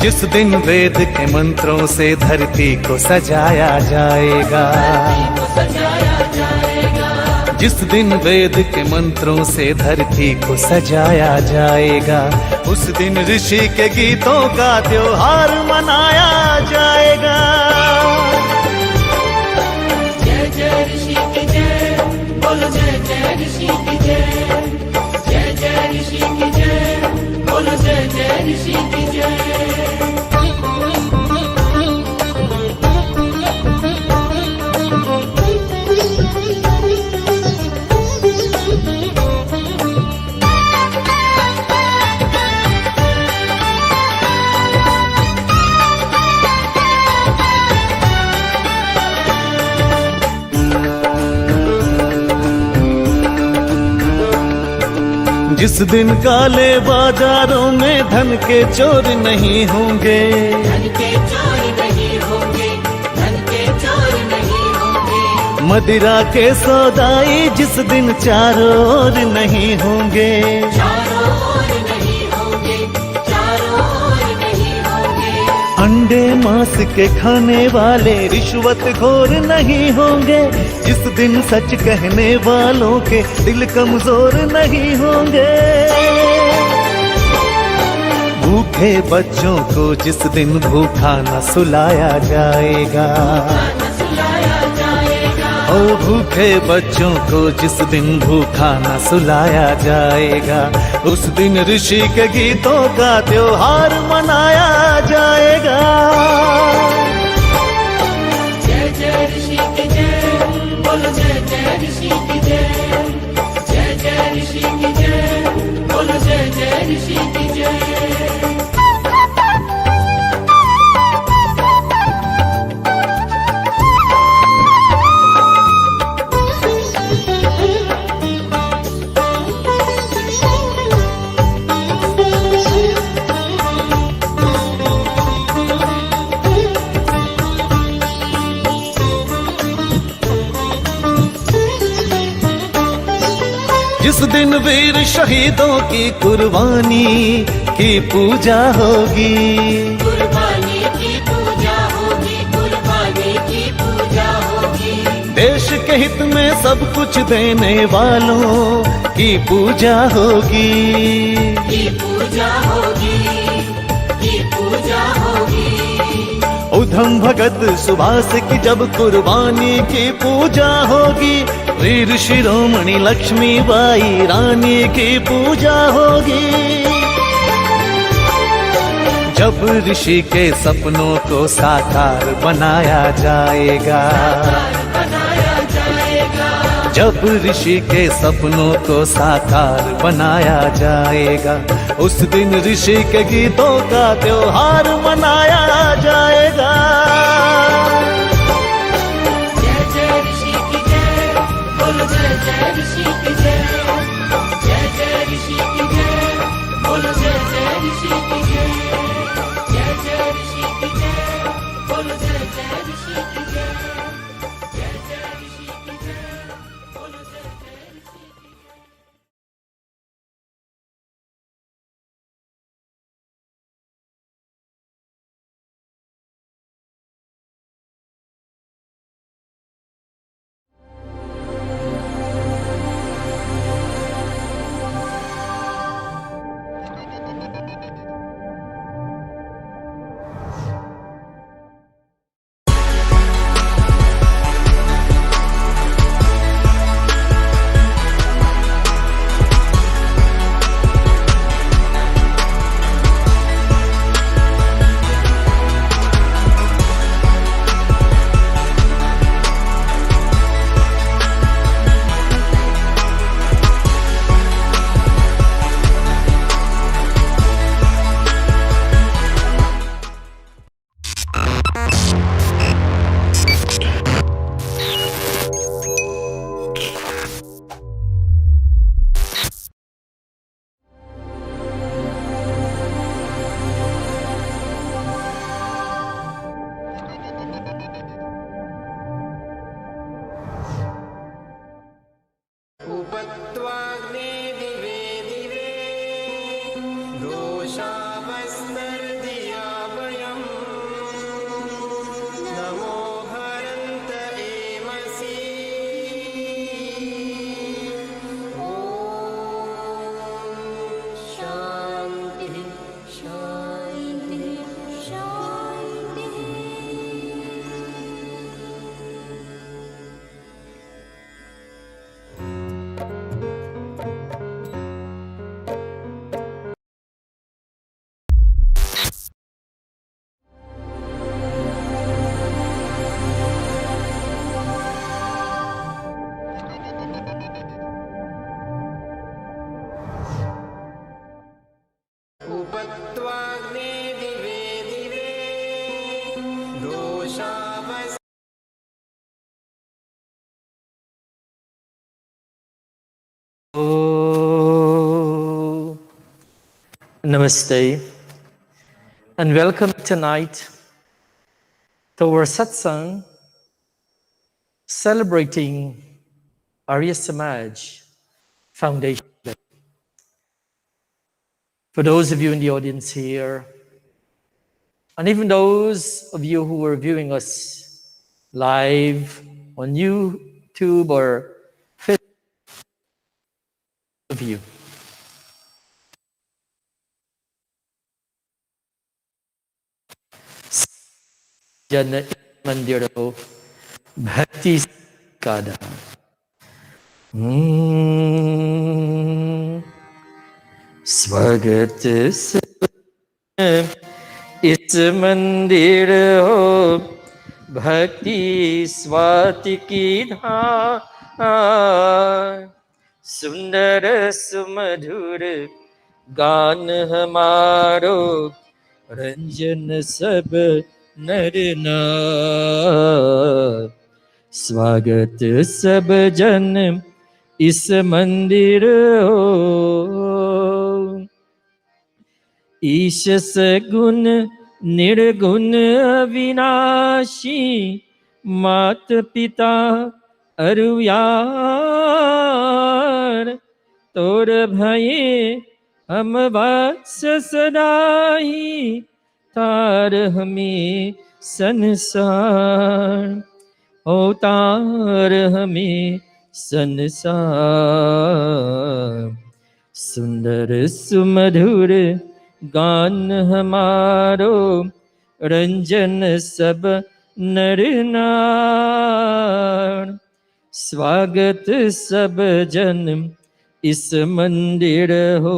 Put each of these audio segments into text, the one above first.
जिस दिन वेद के मंत्रों से धरती को सजाया जाएगा, जिस दिन वेद के मंत्रों से धरती को सजाया जाएगा, उस दिन ऋषि के गीतों का त्योहार मनाया जाएगा। जय जय ऋषि की जय, बोलो जय जय ऋषि की जय, जय जय ऋषि की जय, बोलो जय जय ऋषि की जय। जिस दिन काले बाजारों में धन के चोर नहीं होंगे, धन के चोर नहीं होंगे, धन के चोर नहीं होंगे। मदिरा के सौदाई जिस दिन चारों ओर नहीं होंगे, चारों ओर नहीं होंगे, चारों ओर नहीं होंगे। अंडे मांस के खाने वाले रिश्वत खोर नहीं होंगे, जिस दिन सच कहने वालों के दिल कमजोर नहीं होंगे। भूखे बच्चों को जिस दिन भूखा न सुलाया जाएगा, ओ भूखे बच्चों को जिस दिन भूखा न सुलाया जाएगा, उस दिन ऋषि के गीतों का त्योहार मनाया जाएगा। जय जय ऋषि की जय, बोलो जय जय ऋषि की जय, जय जय ऋषि की जय, बोलो जय जय ऋषि की जय। जिस दिन वीर शहीदों की कुर्बानी की पूजा होगी, कुर्बानी की पूजा होगी, कुर्बानी की पूजा होगी। देश के हित में सब कुछ देने वालों की पूजा होगी, की पूजा होगी, की पूजा होगी। उधम भगत सुभाष की जब कुर्बानी की पूजा होगी, वीर शिरोमणि लक्ष्मीबाई रानी की पूजा होगी। जब ऋषि के सपनों को साकार बनाया जाएगा, जब ऋषि के सपनों को साकार बनाया जाएगा, उस दिन ऋषि के गीतों का त्योहार मनाया जाएगा। जय जय ऋषि की जय, बोलो जय जय ऋषि की जय, जय जय ऋषि की जय, बोलो जय जय ऋषि की जय, जय जय ऋषि की जय, बोलो जय जय ऋषि की Oh, Namaste and welcome tonight to our Satsang celebrating Arya Samaj Foundation. For those of you in the audience here, and even those of you who are viewing us live on YouTube or Facebook of you, Jana Mandiro Bhakti Kada. स्वागत इस मंदिर हो भक्ति स्वाति की धार सुंदर सुमधुर गान हमारो रंजन सब नर नार स्वागत सब जन इस मंदिर हो ईश सगुण निर्गुण अविनाशी मात पिता अरुयार तोर भये हम वत्स सदाई तार हमें संसार अवतार हमें संसार सुंदर सुमधुर गान हमारो रंजन सब नर नार स्वागत सब जन इस मंदिर हो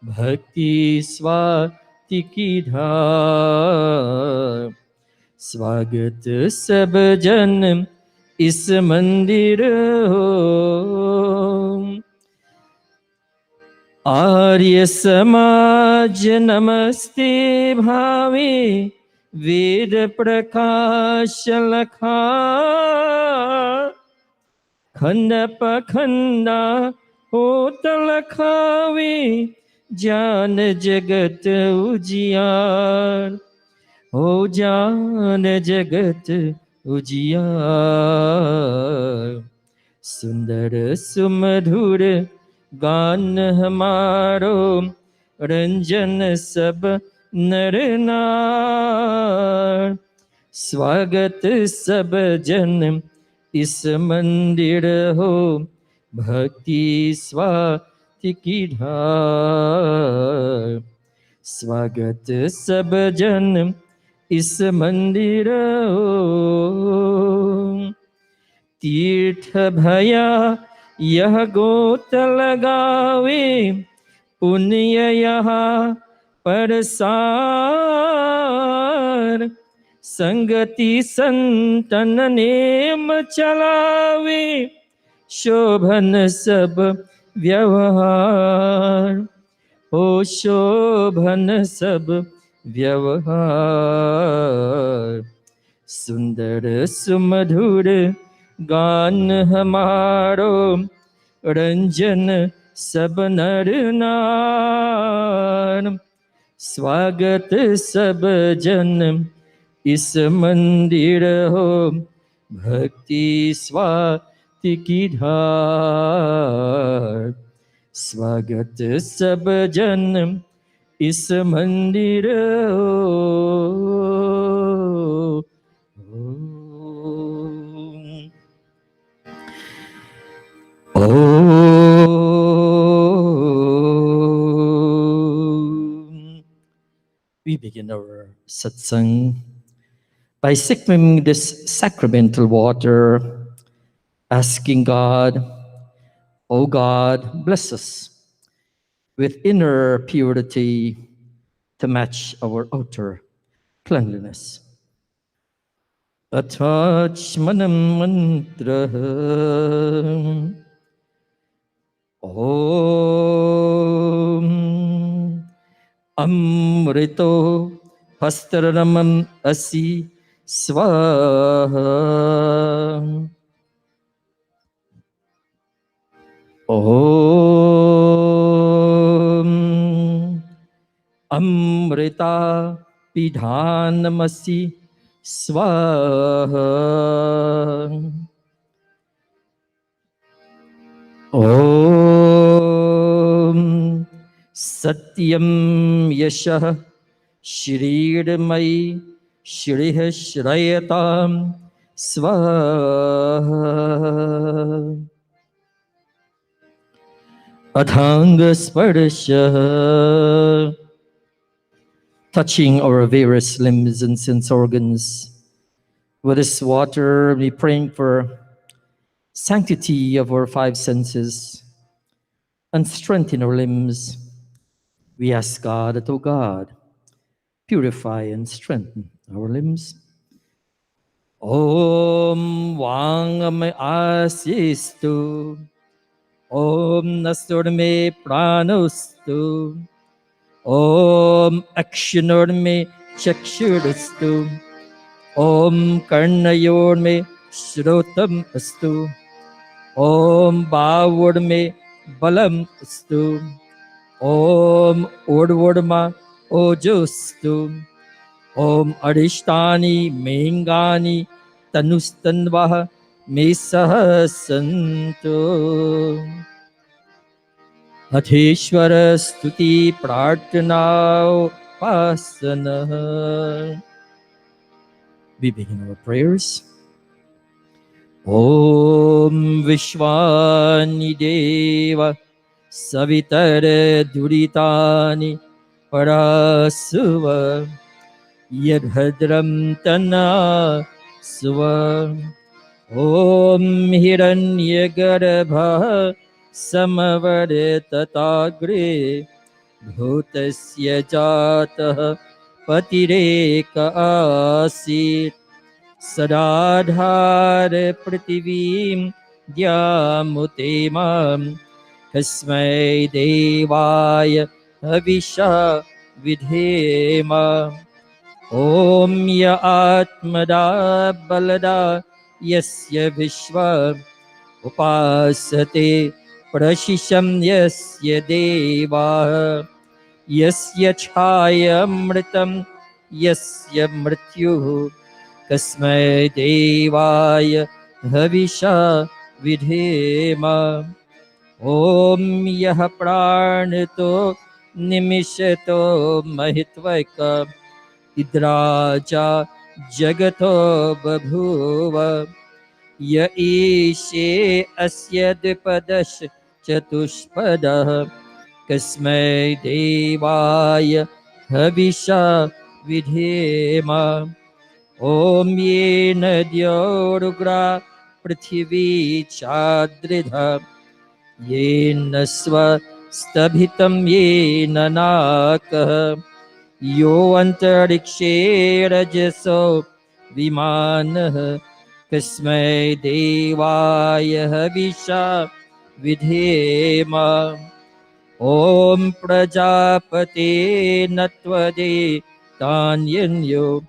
भक्ति स्वाति की धार स्वागत सब जन इस मंदिर हो आर्य समाज नमस्ते भावे वेद प्रकाश लखा खंड पखंडा होत लखावे जान जगत उजियार हो जान जगत उजियार सुंदर सुमधुर गान हमारो रंजन सब नर नार स्वागत सब जन इस मंदिर हो भक्ति स्वाति की धार स्वागत सब जन इस मंदिर हो तीर्थ भया यह गोत लगावे पुण्य यहाँ परसार संगति संतन नेम चलावे शोभन सब व्यवहार हो शोभन सब व्यवहार सुंदर सुमधुर गान हमारो रंजन सब नर नार स्वागत सब जन इस मंदिर हो भक्ति स्वाति की धार स्वागत सब जन इस मंदिर हो We begin our satsang by sipping this sacramental water, asking God, "O God, bless us with inner purity to match our outer cleanliness." Atachmanam mantra Om Amrito Pastaramam Asi Swaha Om Amrita Pidhanamasi Swaha. Om Satyam Yashah Shrirmai Shrih Shrayatam Swaha. Adhanga Sparsha, touching our various limbs and sense organs. With this water, we praying for sanctity of our five senses and strengthen our limbs. We ask God that, O God, purify and strengthen our limbs. Om Vangam Asistu, Om Nasturme Pranostu, Om Akshinurme Chakshurastu, Om Karnayorme Shrotam Astu, Om Bhavurme Balam Astu, Om Urvurma Ojostu, Om Arishtani Mengani Tanustanvaha Mesaha Santo. अथेश्वर स्तुति प्रार्थना उपासना. We begin our prayers. Om Vishwani Deva Savitar Duritani Parasuva Yadhadram Tana Suva. Om Hiranyagarbha Samavaritagre Bhutasya Jatah Patireka Asit Sadadhar Prativim Dyamutemam Kasmai Devaya Avisha Vidhema. Om Ya Atmada Balada Yasya Vishwa Upasate Prashisham Yasya Deva Yasya Chayamritam Yasya Mrityuh Kasmai Devaya Havisha Vidhema. Om Yah Pranito Nimishato Mahitvaka Idraja Jagato Babhuva Ya Ishe Asya Dipadash Chatushpada Kasmai Devaya Havisha Vidhema. Om Yena Dyorugra Prithivi Chadridha Yena Swastabhitam Yena Nakah Yo Antarikshe Rajaso Vimanah Kasmai Devaya Havisha Vidhema. Om Prajapate Natvade Tanyanyo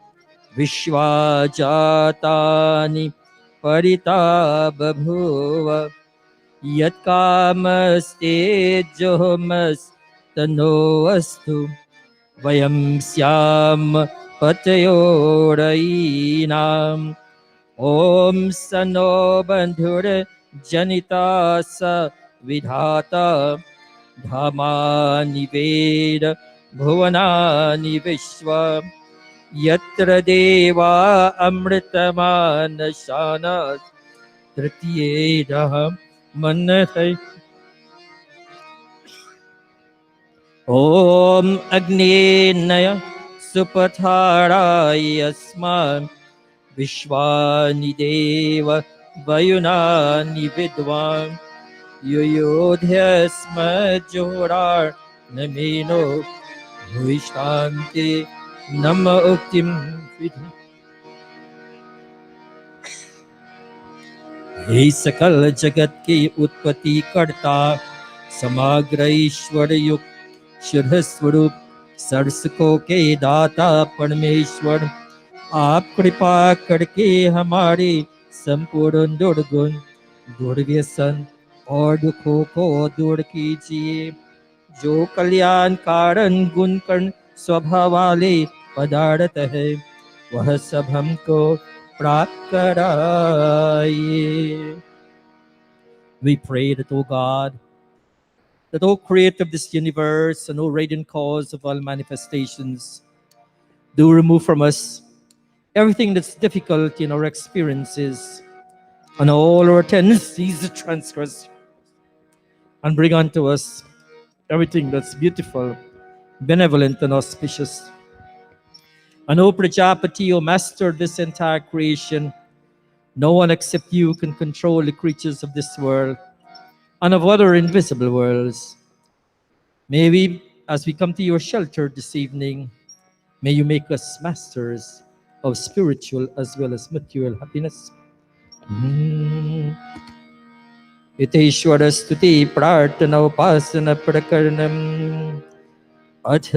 Vishwajatani Parita Babhuva Yat Kamaste Jomas Tano Astu Vayam Syam Patayorainam. Om Sano Bandhur Janita Sa Vidhata Dhamani Veda Bhuvanani Vishwa Yatra Deva Amritamana Shana Tritiyedah Manahai. Om Agni Naya Supatharaya Asman Vishwani Deva Vayunani Vidwan Yuyodhyasma Jorar Namino Vishtanti Nama Uktim Vidhi. हे सकल जगत की उत्पत्ति करता समग्र ईश्वर युक्त शुद्ध स्वरूप सरसकों के दाता परमेश्वर, आप कृपा करके हमारे संपूर्ण दुर्गुण दुर्व्यसन और दुखों को दूर कीजिए। जो कल्याण कारण गुण कर्ण स्वभाव वाले पदार्थ है वह सब हमको प्राप्त कराइए। We pray that, O God, that, O creator of this universe and O radiant cause of all manifestations, do remove from us everything that's difficult in our experiences and all our tendencies to transgress, and bring unto us everything that's beautiful, benevolent, and auspicious. And O Prajapati, O master of this entire creation, no one except you can control the creatures of this world and of other invisible worlds. May we, as we come to your shelter this evening, may you make us masters of spiritual as well as material happiness. इतेश्वर स्तुति प्रार्थना उपासना प्रकरणम अथ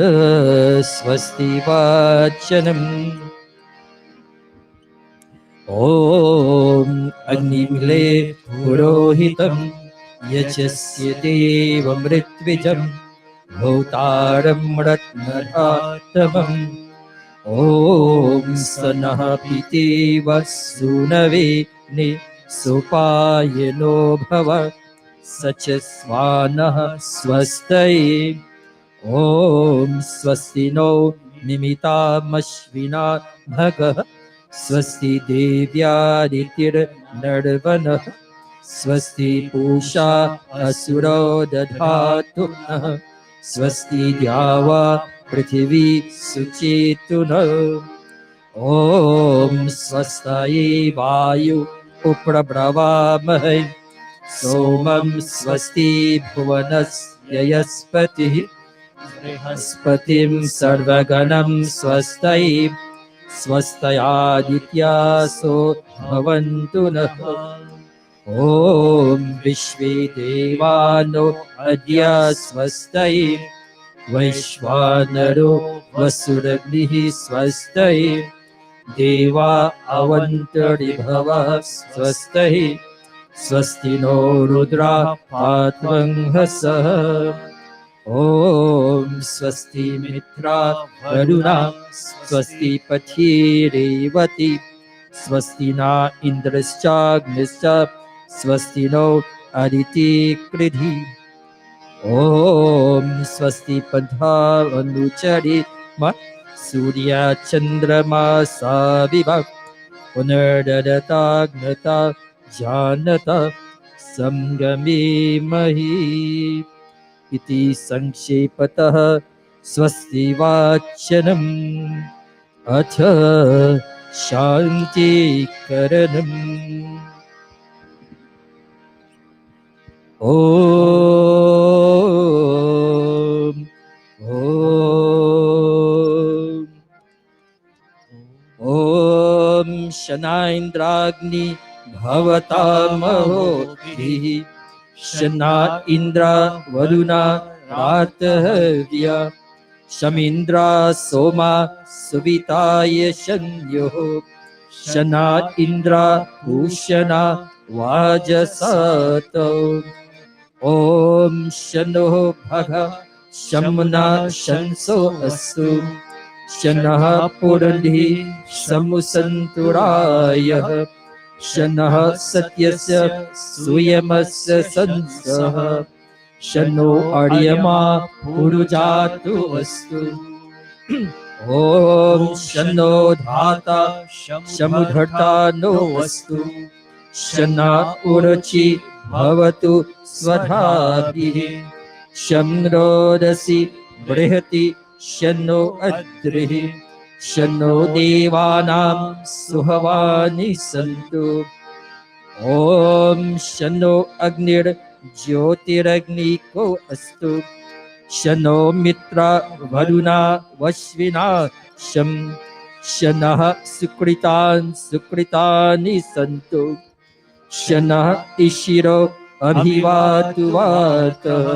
स्वस्ति वाचनम्। ॐ अग्निमिले पुरोहितं यजस्य देवमृत्विजं भूतारं रत्नधातमम्। ॐ सनः पितेव सूनवे नि सुपायनो भव सचस्वानः स्वस्तये। ॐ स्वस्ति no निमितामश्विना भगः स्वस्ति देव्यादितिर्नर्वणः स्वस्ति पूषा असुरो दधातु नः स्वस्ति द्यावा पृथिवी सुचेतुनः। ॐ स्वस्ति वायु उप्रब्रवामहे सोमं स्वस्ति भुवनस्य यस्पतिः बृहस्पतिं सर्वगणं स्वस्ति स्वस्त्यादित्यासो भवन्तु नः। ॐ विश्वे देवानो अद्य स्वस्ति वैश्वानरो वसुरग्निः स्वस्ति देवा अवन्तरिभवः स्वस्ति स्वस्ति नो रुद्रा पात्वंहसः। ॐ स्वस्ति मित्रा वरुणा स्वस्ति पथिरेवति स्वस्ति न इन्द्रश्चाग्निश्च स्वस्ति नो अदिति कृधि। ॐ स्वस्ति पन्थानुचरिम सूर्यचन्द्रमासा विभक् पुनर्ददताग्नता जानता संगमे मही। इति संक्षेपतः स्वस्ति वाचनम् अथ शान्तिकरणम्। ॐ शनाइन्द्राग्नि भवतामहोभिः शना इन्द्र वरुणा रातहव्या शमीन्द्रा सोमा सुविताय शन्योः शना इन्द्र भूषणा वाजसातौ। ॐ शनो भग शम्ना शंसो अस्तु शनः पुरंधि समुसन्तुरायः शनः सत्यस्य सूयमस्य संसः शनो अर्यमा पुरुजातु अस्तु। ॐ शनो धाता शमुधर्ता नो अस्तु शना उरुचि भवतु स्वधाभिः शं रोदसी बृहति शनो अद्रिः शनो देवानां सुहवानि सन्तु। ॐ शनो अग्निर्ज्योतिरग्निको अस्तु शनो मित्रा वरुणा वश्विना शं शनः सुकृतानि सन्तु शनः इशिरो अभिवातु वातः।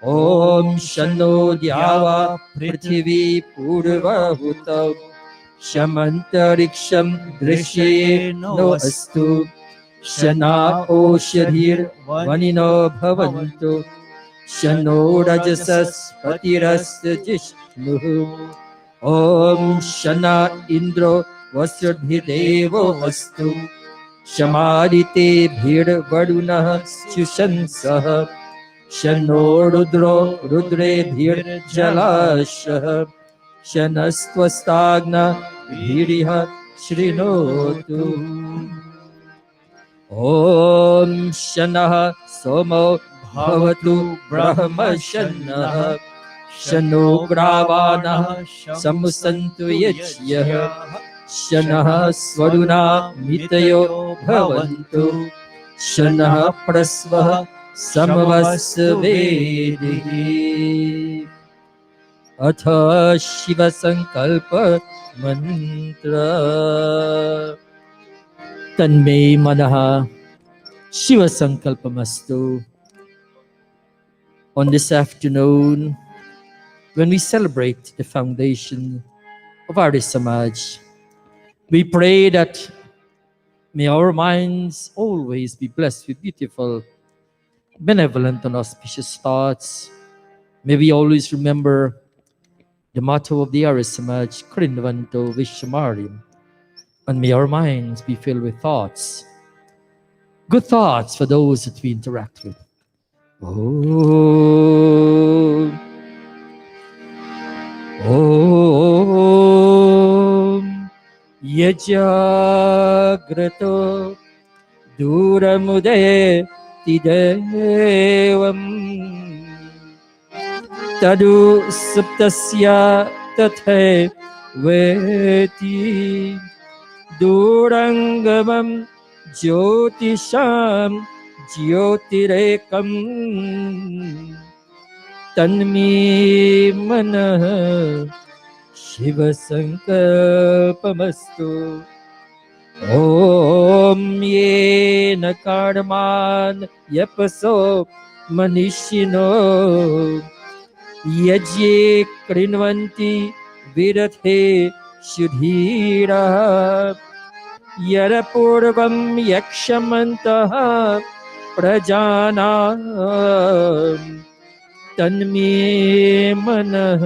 ॐ शनो द्यावा पृथिवी पूर्वभूतौ शमन्तरिक्षं दृश्येनो अस्तु शना ओषधीर्वनिनो भवन्तु शनो रजसस्पतिरस्तजिष्णुः ॐ शना इन्द्रो वसुभिर्देवो अस्तु शमादिते भीर्वरुणः शुशंसः शनो रुद्रो रुद्रेभिर्जलाशः शनस्त्वस्ताग्ना भीरिः शृणोतु ॐ शनः सोमो भवतु ब्रह्मशन्नः शनो ग्रावाणः शमुसन्तु यज्ञः शनः स्वरुणा मितयो भवन्तु शनः प्रस्वः समवस्वेदिः अथ शिवसङ्कल्प मन्त्र तन्मे मनः शिवसङ्कल्पमस्तु. On this afternoon, when we celebrate the foundation of Arya Samaj, we pray that may our minds always be blessed with beautiful, benevolent and auspicious thoughts. May we always remember the motto of the Arya Samaj, Krinvanto Vishamarim, and may our minds be filled with thoughts, good thoughts for those that we interact with. Om Yajagrato Duramude Tidevam Tadu Suptasya Tathe Veti Durangamam Jyotisham Jyotirekam Tanmi Manah Shiva Sankalpamastu Om Yena Karman Yapaso Manishino Yajye Krinvanti Virathe Shudhira Yarapurvam Yakshamantaha Prajanam Tanme Manah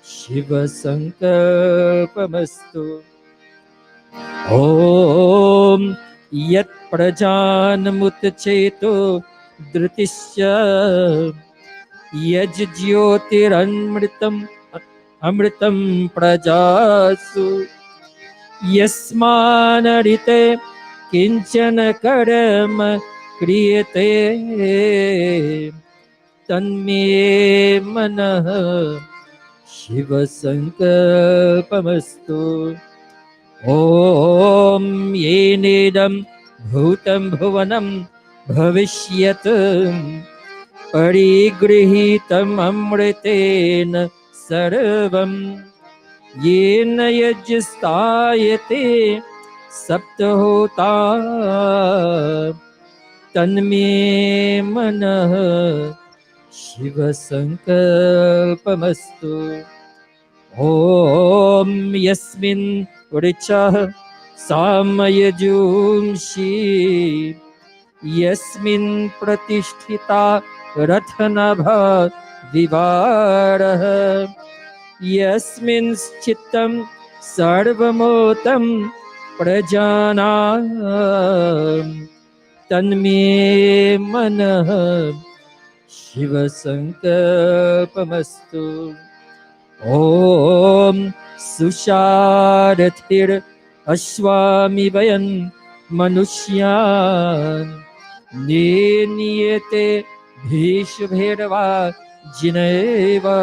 Shiva Sankalpamastu Om Yat Prajanamutcheto Dhritisya Yaj Jyotiranmritam Amritam Prajasu Yasmanarite Kinchana Karma Kriyate Tanme Manah Shiva Sankalpamastu Om Yenedam Bhutam Bhuvanam Bhavishyatam Parigrihitam Amritena Sarvam Yena Yajastayate Saptahota Tanme Manah Shiva Sankalpamastu Om Yasmin Vrichah Samayajumshi Yasmin Pratisthita Rathanabha Vivarah Yasmin Chittam Sarvamotam Prajanam Tanme Manah Shiva Sankalpamastu Om Susharathir Ashwami Vayan Manushyan Niyate Bhishbherva Jineva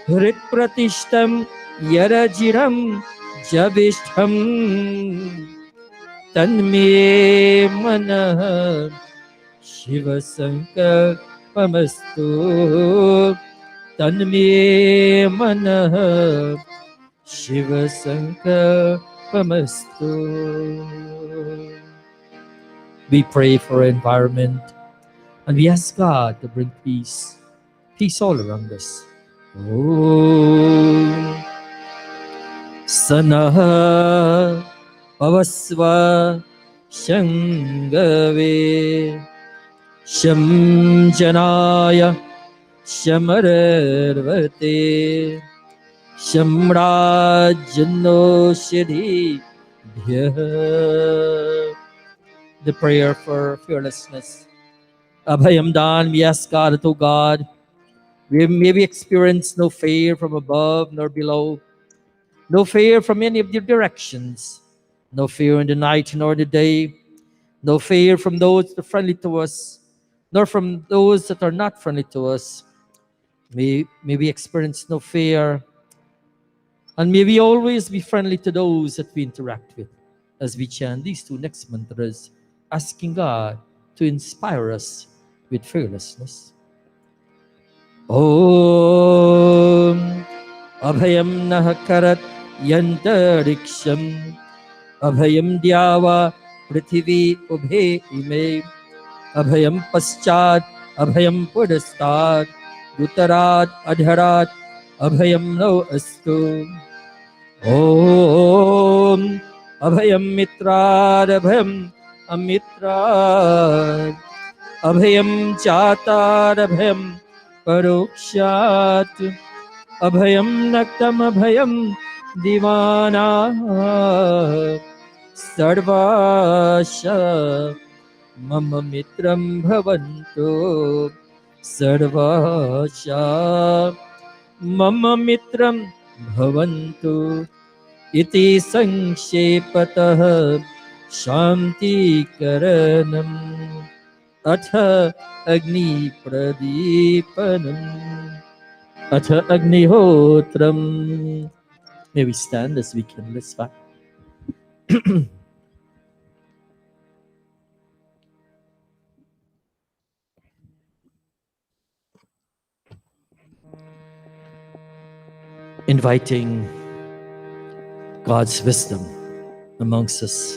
Hrit Pratishtam Yarajiram Javishtham Tanme Manah Shiva Sankalpamastu Tanme Manah Shiva Sankalpamastu. We pray for our environment and we ask God to bring peace all around us. Om Sanaha Pavasva शङ्गवे शं जनाय शमरर्वते शम्राजन्नो सिद्धिभ्यः. The prayer for fearlessness. Abhayam Dan, we ask God, that, O God, may we experience no fear from above nor below, no fear from any of the directions, no fear in the night nor the day, no fear from those that are friendly to us, nor from those that are not friendly to us. May we experience no fear, and may we always be friendly to those that we interact with as we chant these two next mantras, asking God to inspire us with fearlessness. Om Abhayam Nahakarat Yantariksham Abhayam Dyava Prithvi Ubhe Ime Abhayam Paschat Abhayam Pudastat Uttarat Adharat Abhayam No Astu. Om Abhayam Mitrad Abhayam Amitrad Abhayam Chatar Abhayam Parokshat Abhayam Naktam Abhayam Divana Sarvasha Mama Mitram Bhavantu Sarvasha Mama Mitram Bhavantu Iti Sanshepatah Shanti Karanam Atha Agni Pradipanam Atha Agnihotram. May we stand as we can listen. Inviting God's wisdom amongst us.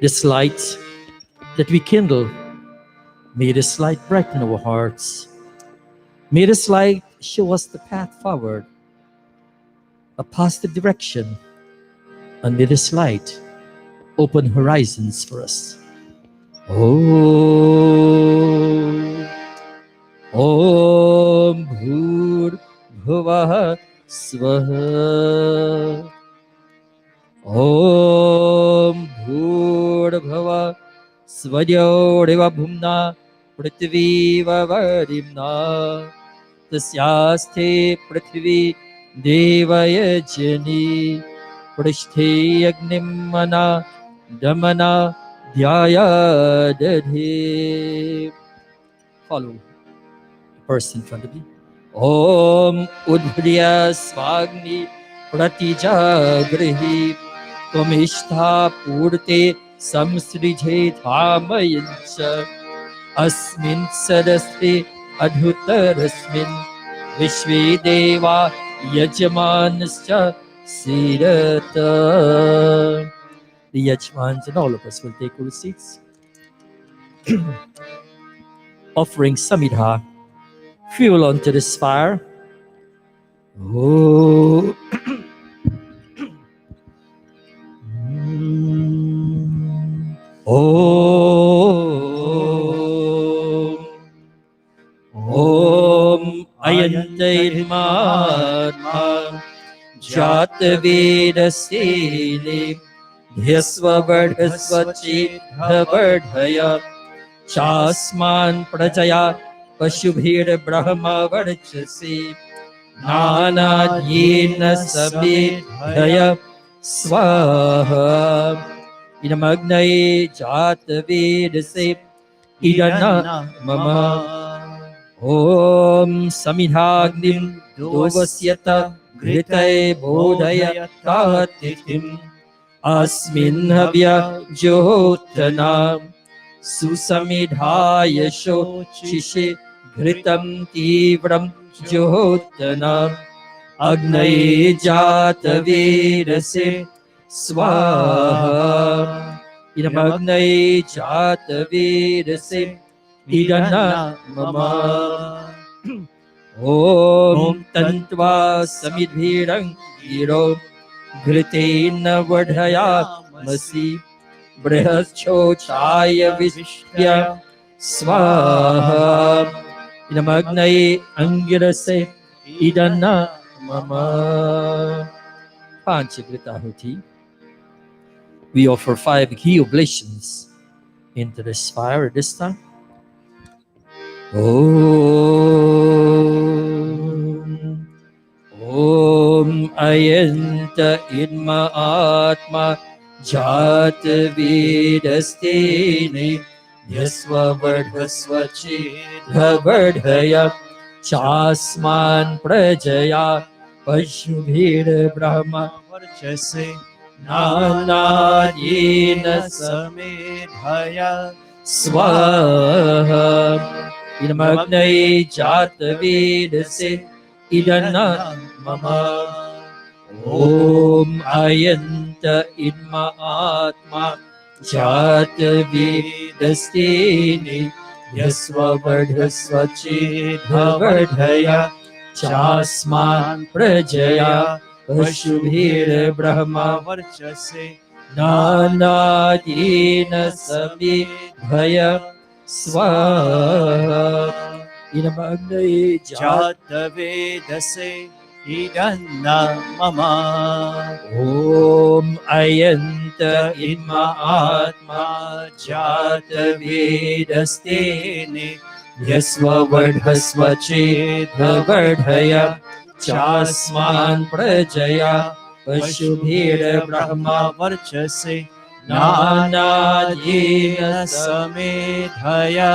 This light that we kindle, may this light brighten our hearts. May this light show us the path forward, a positive direction, and may this light open horizons for us. Om Bhur Bhuvah Swaha Om Bhur Bhava Svadhyodeva Bhumna Prithvi Vavarimna Tasyaste Prithvi Devayajani Prishthe Agnimana Damana Dhyaya Dadhe. Follow the person in front of you. Om Udhriya Svagni Pratijagrihi Tvamishtha Purte Samsrijhe Dhamayancha Asmin Sadasthi Adhutarasmin Vishve Deva Yajamanscha Sirata. The Yajmans and all of us will take our seats. Offering Samidha, fuel onto this fire. Oh. Om Ayantairmatma Jatavedasene Dhyasvavardhasvachidhavardhaya Chasman Prajaya Pashubhir Brahma Varchasi Nana Yena Samedhaya Swaha Idamagnai Jatavedase Idana Mama Om Samidhagnim Dovasyata Gritay Bodhaya Tatithim Asmin Havya Jyotanam Susamidhaya Shochishe Gritam Tivram Jyotanam Agnaye Jatavirase Swaha Idamagnaye Jatavirase Idana Mama Om Tantva Samidhirang Giro Gritena Vadhaya Masi बृहच्छोचाय विष्य स्वाहा इदमग्नये अंगिरसे इदन्न मम Panchagritahuti. We offer 5 ghee oblations into this fire this time. Om Ayanta Idma Atma Jat Vidastini Yasva Vardhasvachi Vardhaya Chasman Prajaya Pashubhir Brahma वर्चसे नानादीन समेधया स्वाहा इदमग्नये जातवेदसे इदन्न मम ॐ अयन्त इद्म आत्मा जातवेदस्तेने यस्ववर्धस्वचेद्वर्धया चास्मान् प्रजया पशुभिर्ब्रह्मा वर्चसे नानादीन समेधय स्वाहा इदमग्नये जातवेदसे इदन्न मम ॐ अयन्त इद्म आत्मा जातवेदस्तेने यस्ववर्धस्वचेद्वर्धय चास्मान् प्रजया पशुभिर्ब्रह्मा वर्चसे नानादीन समेधया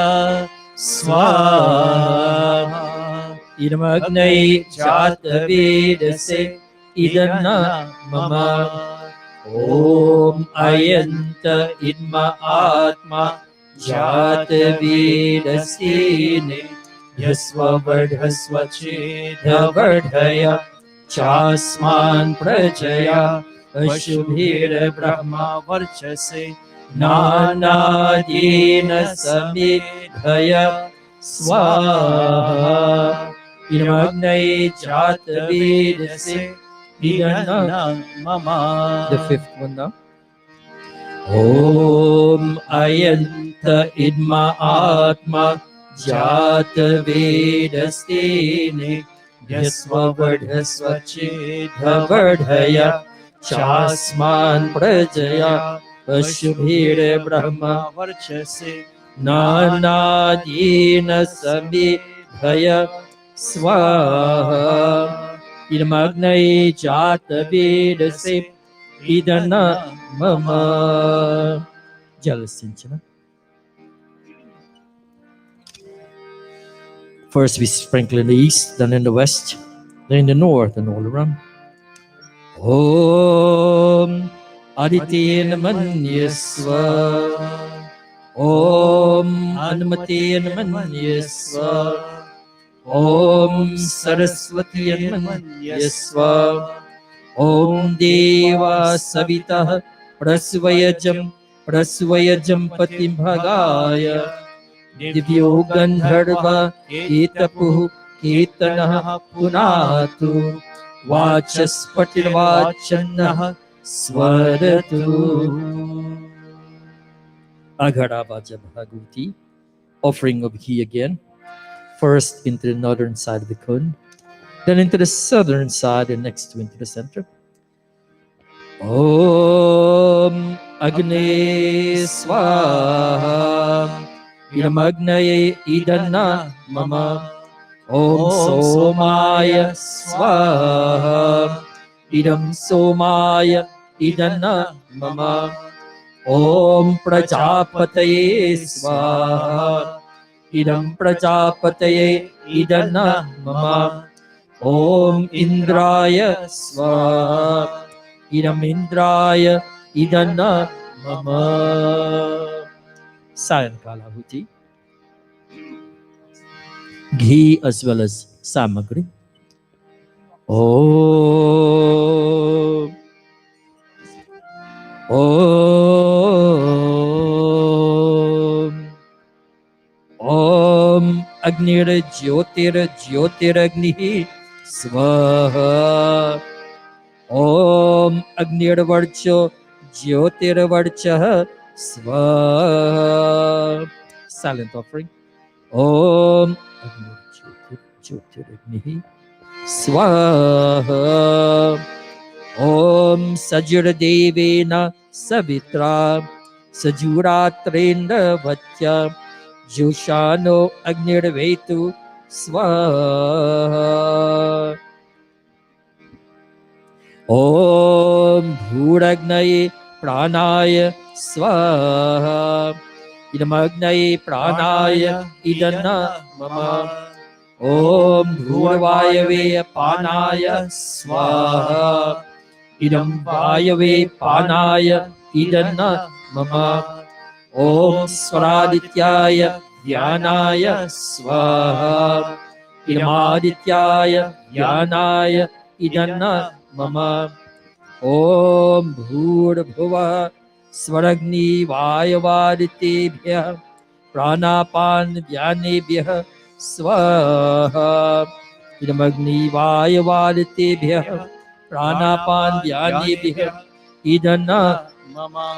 स्वाहा इदमग्नये जातवेदसे इदन्न मम ॐ अयन्त इद्म आत्मा जातवेदस्तेने यस्ववर्धस्वचेद्वर्धय चास्मान् प्रजया पशुभिर्ब्रह्मा वर्चसे नानादीन समेधय स्वाहा इदमग्नये जातवेदसे इदन्न मम The fifth one now. Om Ayanta Idma Atma Jatavedastene Yasvavardhasvachedhavardhaya Chasman Prajaya Pashubhir Brahma वर्चसे Nanadina Samidhaya Swaha Idamagnaye Jatavedase Idana Mama Jalasinchana. First we sprinkle in the east, then in the west, then in the north and all around. Om Aditya Manyaswa Om Anmate Manyaswa Om Saraswati Manyaswa Om Deva Savita Prasvayajam Patim Bhagaya Divyo Gandharva Ketapuh Ketanah Punatu Vachaspatirvachanah Swaratu Aghara Vaja Bhagavati. Offering of ghee again. First into the northern side of the kund, then into the southern side and next to into the center. Om Agne Swaha Idamagnaye Idana Mama Om Somaya Swaha Idam Somaya Idana Mama Om Prajapataye Swaha Idam Prajapataye Idana Mama Om Indraya Swaha Idam Indraya Idana Mama Sayankala Huti. Ghee as well as samagri. Om Om Om Agnir Jyotiragni Swaha Om Agnir Varcho Jyotirvarchah Swaha. Silent offering. Om Jyotiragni Swaha. Om Sajura Devena Savitra Sajuratrinda Vatya Joshano Agnirvetu Swaha. Om Bhuragnaye Pranaya Swaha. Idamagnaye Pranaya Idana Mama. Om Bhurvayave Panaya Swaha. Idam Vayave Panaya Idana Mama. Om Swaradityaya Dhyanaya Swaha. Idamadityaya Dhyanaya Idana Mama. Om Bhurabhuva Swaragni Vayavaditebhya Pranapan Dhyanebhya Swaha. Idamagni Vayavaditebhya Pranapan Dhyanebhya Idana Mama.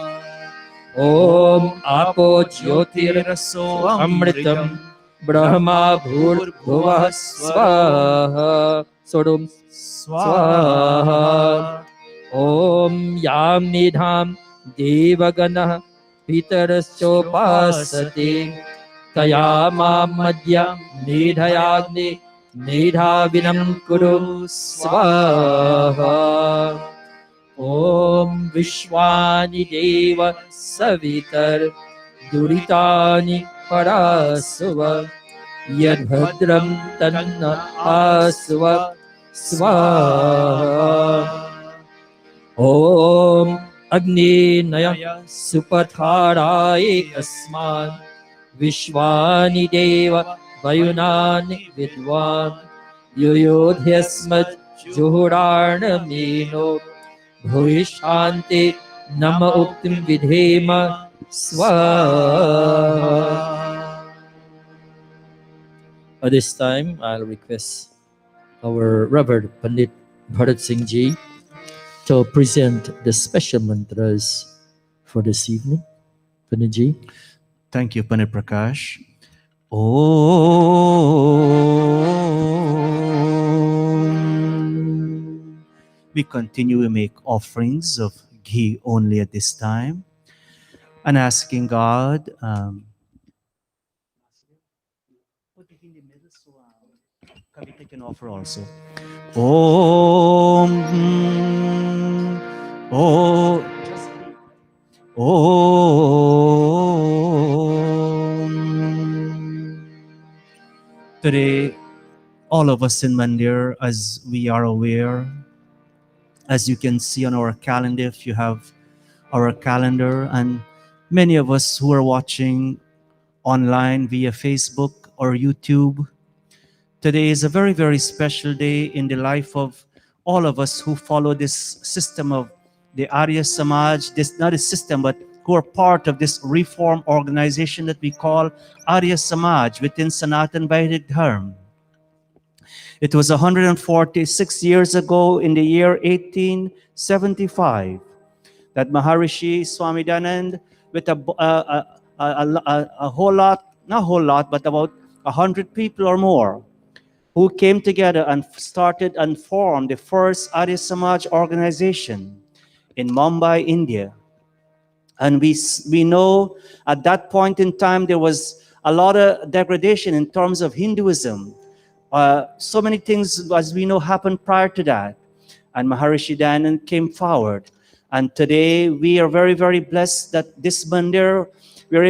Om Apo Jyotir Jyotirasो Amritam Brahma Bhurabhuva Swaha. Sodom Swaha. Om Yam Nidham Devaganah Pitaraschopasate Tayama Madhya Nidhayagni Nidhavinam Kuru Swaha. Om Vishwani Deva Savitar Duritani Parasuva Yadbhadram Tanna Asva Swaha. Om Agni Naya Supatharai Asman Vishwani Deva Vayunani Vidwan Yuyodhyasmat Juhurarnamino Bhuishante Nama Uktim Vidhema Swaha. At this time, I'll request our Reverend Pandit Bharat Singh Ji to present the special mantras for this evening. Pandit Ji. Thank you, Panit Prakash. Om. We continue to make offerings of ghee only at this time and asking God. Put it in the middle so Kavita can offer also. Om. Oh. Om. Today, all of us in Mandir, as we are aware, as you can see on our calendar, if you have our calendar, and many of us who are watching online via Facebook or YouTube, today is a very, very special day in the life of all of us who follow this system of the Arya Samaj, this not a system, but who are part of this reform organization that we call Arya Samaj within Sanatan Vedic Dharma. It was 146 years ago in the year 1875 that Maharishi Swami Dayanand, with a whole lot, not whole lot, but about 100 people or more, who came together and started and formed the first Arya Samaj organization in Mumbai, India. And we know at that point in time there was a lot of degradation in terms of Hinduism. So many things, as we know, happened prior to that. And Maharishi Dayanand came forward. And today we are very, very blessed that this mandir, we are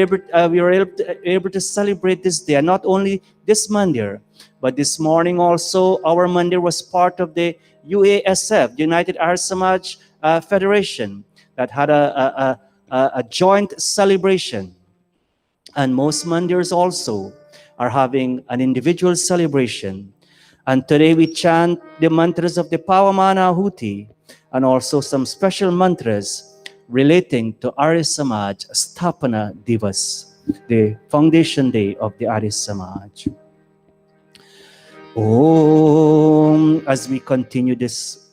able to celebrate this day. And not only this mandir, but this morning also our mandir was part of the UASF, United Arya Samaj Federation, that had a joint celebration. And most mandirs also are having an individual celebration. And today we chant the mantras of the Pavamana Ahuti and also some special mantras relating to Arya Samaj Sthapana Divas, the foundation day of the Arya Samaj. Om, as we continue this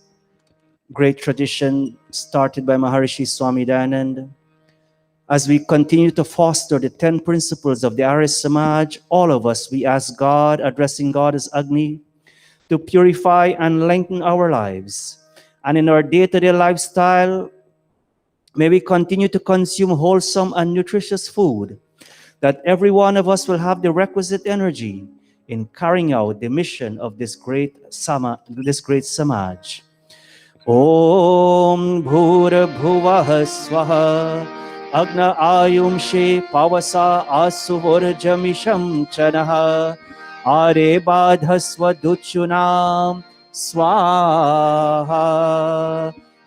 great tradition started by Maharishi Swami Dayanand, As we continue to foster the 10 principles of the Arya Samaj, all of us, we ask God, addressing God as Agni, to purify and lengthen our lives. And in our day-to-day lifestyle, may we continue to consume wholesome and nutritious food, that every one of us will have the requisite energy in carrying out the mission of this great Samaj. Om Bhura Bhuvah Swaha Agna Ayumshe Pavasa Asuvurjamisham Chanaha Are Badhasva Duchunam Swaha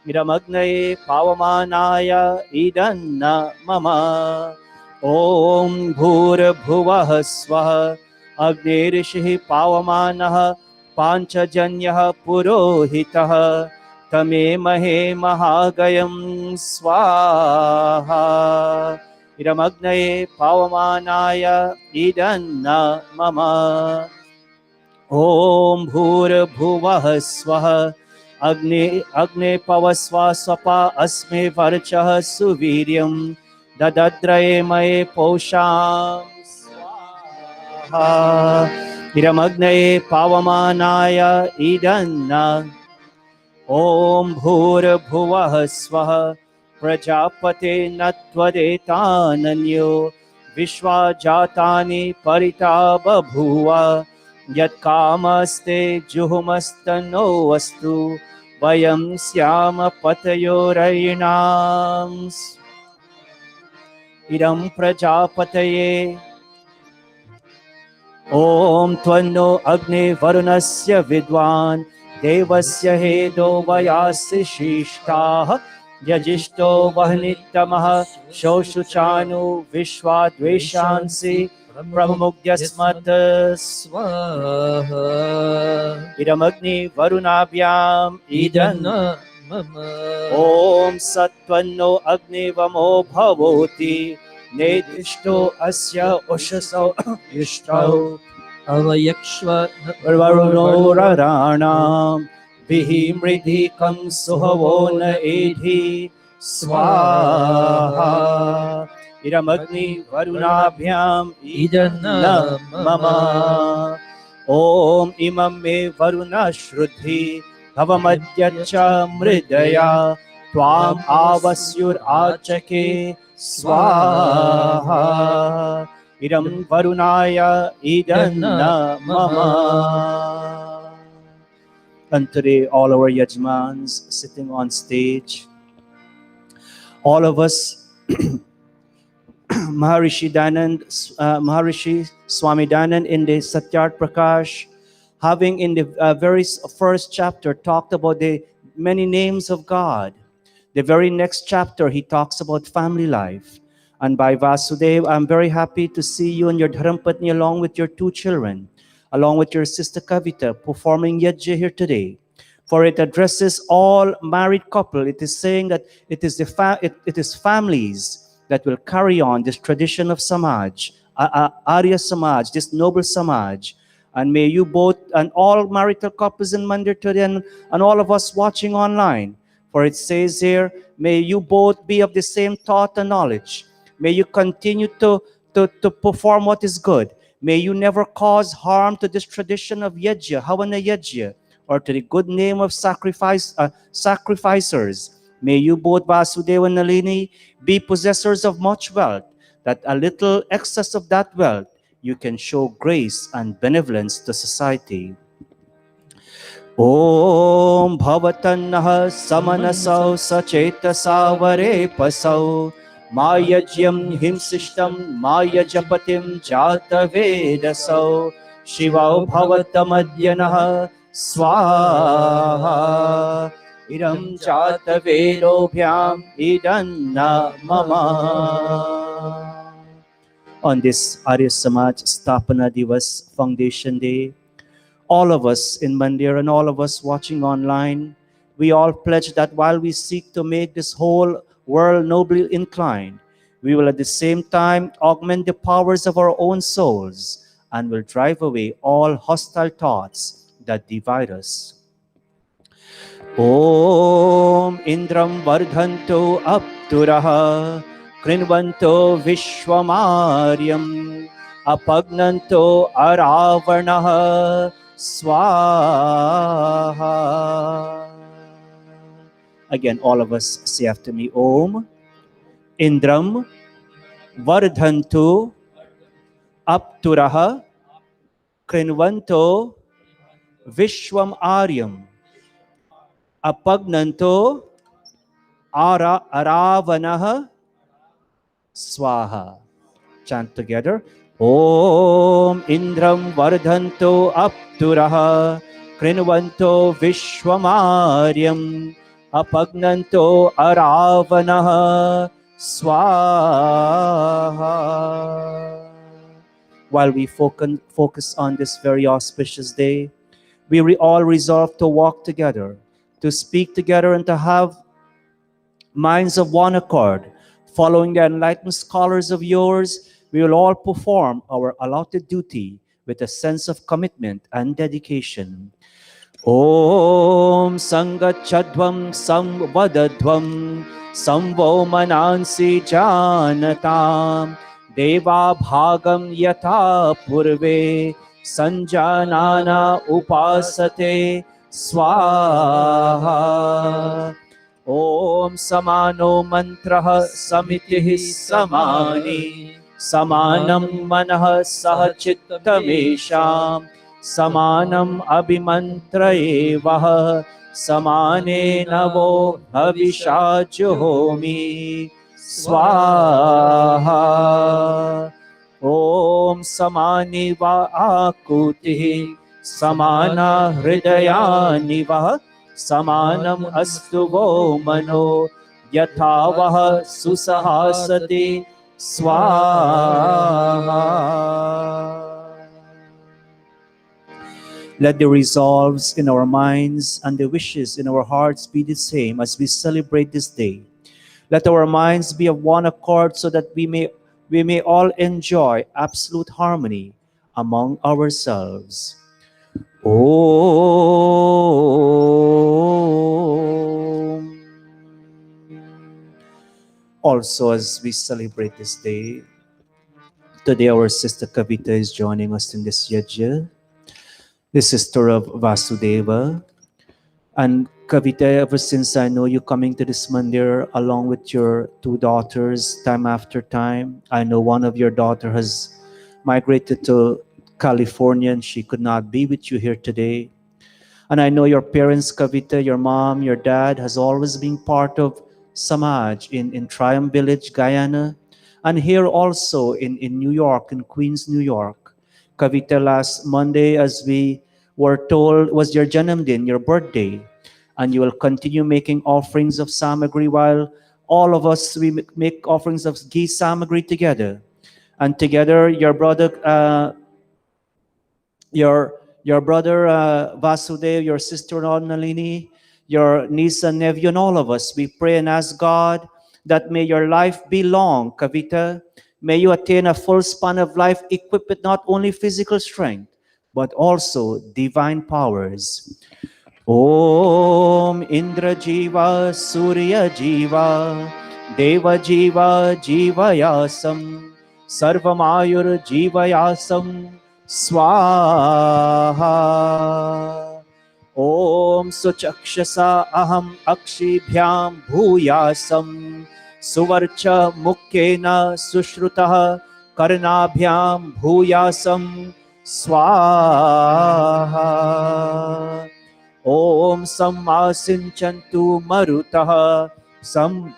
Iramagnaye Pavamanaya Idanna Mama Om Bhura Bhuvah Swaha Agnirishihi Pavamanaha Panchajanyah Purohitah Tame Mahe Mahagayam Swaha Iramagnaye Pavamanaya Idanna Mama Om Bhura Bhuvah Swaha Agne Pavasva Swapa Asme Varchah Suviryam Dadadraye Mae Posham Swaha Iramagnaye Pavamanaya Idanna Om Bhura Bhuvah Swaha Prajapate Natvadetananyo Vishwa Jatani Paritaba Bhuva Yat Kamaste Juhumastano Vastu Vayam Syama Patayorayinam Idam Prajapataye Om Tvanno Agni Varunasya Vidwan Devasya Hedo Vayasi Shishtaha Yajishto Vahnitamaha Shoshuchanu Vishwa Dveshansi Brahmugdyasmat Swaha Idamagni Varunabhyam Idan Idana Mama Om Satvanno Agni Vamo Bhavoti Nedishto Asya Ushaso Ishtau Avayakshva Varuno Raranam Vihi Mridhikam Suhavona Edhi Swaha Iramagni Varunabhyam Idana Mama Om Imam Me Varuna Shruddhi Bhavamadyacha Mridaya Tvam Avasyur Achake Swaha Idam Varunaya Idanna Mama. And today, all our Yajmans sitting on stage, all of us, Maharishi Maharishi Swami Dayanand in the Satyart Prakash, having in the very first chapter talked about the many names of God. The very next chapter, he talks about family life. And by Vasudev, I'm very happy to see you and your Dharampatni along with your two children, along with your sister Kavita, performing Yajna here today. For it addresses all married couple. It is saying that it is, it is families that will carry on this tradition of Samaj, Arya Samaj, this noble Samaj. And may you both, and all marital couples in Mandir today, and all of us watching online, for it says here, may you both be of the same thought and knowledge. May you continue to perform what is good. May you never cause harm to this tradition of Yajna, Havana Yajna, or to the good name of sacrificers. May you both, Vasudeva and Nalini, be possessors of much wealth, that a little excess of that wealth, you can show grace and benevolence to society. Om Bhavatannah Samanasau Sachetasa Vare Pasau Mayajyam Himsishtam Mayajapatim Jata Vedasau Shiva Bhavatamadyanah Swaha Idam Jata Vedobhyam Idanna Mama. On this Arya Samaj Stapana Divas Foundation Day, all of us in Mandir and all of us watching online, we all pledge that while we seek to make this whole world nobly inclined, we will at the same time augment the powers of our own souls and will drive away all hostile thoughts that divide us. Om Indram Vardhanto Apturaha कृण्वन्तो विश्वमार्यम् अपग्नन्तो अरावणः स्वाहा. Again, all of us say after me, Om Indram Vardhantu Apturaha Krinvanto Vishwam Aryam Apagnanto Aravanaha Swaha. Chant together. Om Indram Vardhanto Apturaha Krinvanto Vishwamaryam Apagnanto Aravanaha Swaha. While we focus on this very auspicious day, we all resolve to walk together, to speak together, and to have minds of one accord. Following the enlightened scholars of yours, we will all perform our allotted duty with a sense of commitment and dedication. Om Sangachadvam Samvadadvam Samvo Manansi Janatam Deva Bhagam Yatha Purve Sanjanana Upasate Swaha. Om Samano Mantraha Samitihi Samani Samanam Manah Sahachittamesham Samanam Abhimantraye Vaha Samane Navo Bhavishajuhomi Swaha. Om Samani Va Akutihi Samana Hridayani Vaha Samanam Astu Vo Mano Yatha Vaha Susahasati Swaha. Let the resolves in our minds and the wishes in our hearts be the same as we celebrate this day. Let our minds be of one accord so that we may all enjoy absolute harmony among ourselves. Om. Also, as we celebrate this day, today our sister Kavita is joining us in this yajna, the sister of Vasudeva. And Kavita, ever since I know you coming to this mandir along with your two daughters time after time, I know one of your daughter has migrated to California and she could not be with you here today. And I know your parents, Kavita, your mom, your dad, has always been part of Samaj in Triumph Village, Guyana, and here also in New York, in Queens, New York. Kavita, last Monday, as we were told, was your Janamdin, your birthday, and you will continue making offerings of samagri while all of us, we make offerings of ghee samagri together. And together, your brother, your brother Vasudev, your sister-in-law Nalini, your niece and nephew, and all of us, we pray and ask God that may your life be long, Kavita. May you attain a full span of life equipped with not only physical strength, but also divine powers. Om Indra Jiva Surya Jiva Deva Jiva Jivayasam Sarvamayur Jivayasam Swaha. Om Suchakshasa Aham Akshibhyam Bhuyasam Suvarcha Mukkena Sushrutaha Karnabhyam Bhuyasam Swaha. Om Samasinchantu Marutaha Sam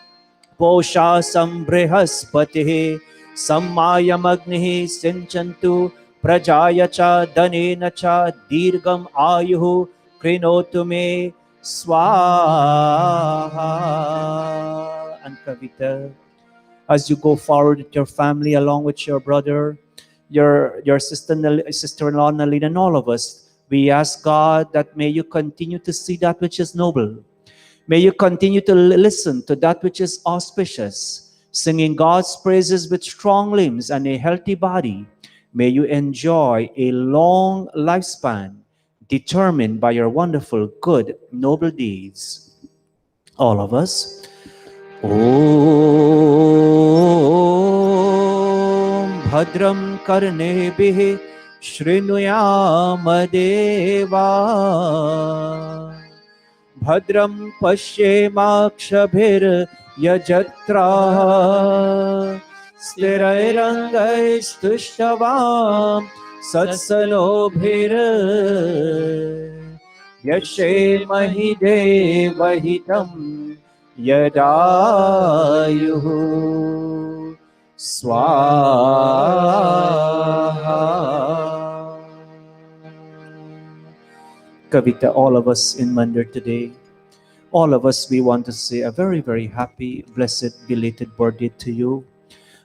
Posha Sambrihaspatihi Sammayamagnihi Sinchantu Prajayacha Danena Cha Dirgam Ayuhu Krinotu Me Swaha. And Kavita, as you go forward with your family along with your brother, your sister-in-law Nalina, and all of us, we ask God that may you continue to see that which is noble. May you continue to listen to that which is auspicious, singing God's praises with strong limbs and a healthy body. May you enjoy a long lifespan determined by your wonderful, good, noble deeds. All of us. ॐ भद्रं कर्णेभिः शृणुयाम देवा भद्रं पश्येमाक्षभिर्यजत्राः स्थिरैरङ्गैस्तुष्टवां यशेमहि देवहितं यदायुः स्वाहा. Kavita, all of us in Mandir today, all of us, we want to say a very, very happy, blessed, belated birthday to you.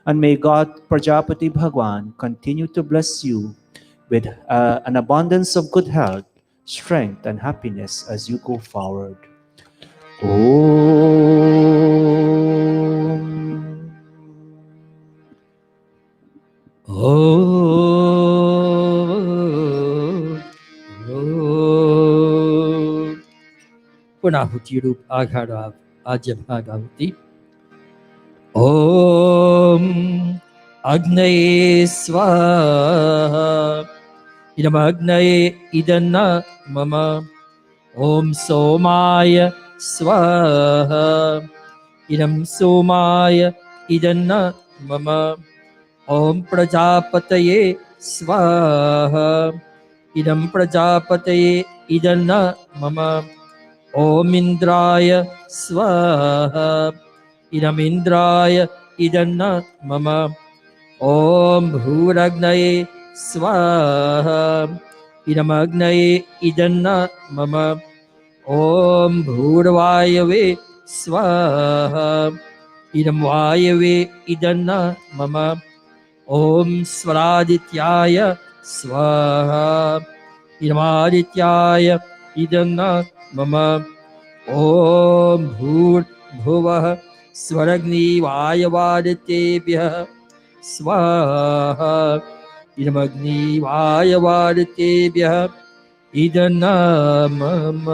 And may God, Prajapati Bhagwan, continue to bless you with an abundance of good health, strength, and happiness as you go forward. पुनाहुति रूप आघाराव आज्य भागाहुति. ओम अग्नये स्वाहा. इदम अग्नये इदन्न मम. ओम सोमाय स्वाहा. इदम सोमाय इदन्न मम. ओम प्रजापतये स्वाहा. इदम प्रजापतये इदन्न मम. ओम इंद्राय स्वाहा. इदम इंद्राय इदन्न मम. ओम भूरग्नये स्वाहा. इदम अग्नये इदन्न मम. ओम भूर्वायवे स्वाहा. इदम वायवे इदन्न मम. ओम स्वरादित्याय स्वाहा. इदमादित्याय इदन्न मम. ओम भूर्भुवः स्वरग्निवायवादितेभ्यः स्वाहा. इदमग्निवायवादितेभ्यः इदन्न मम.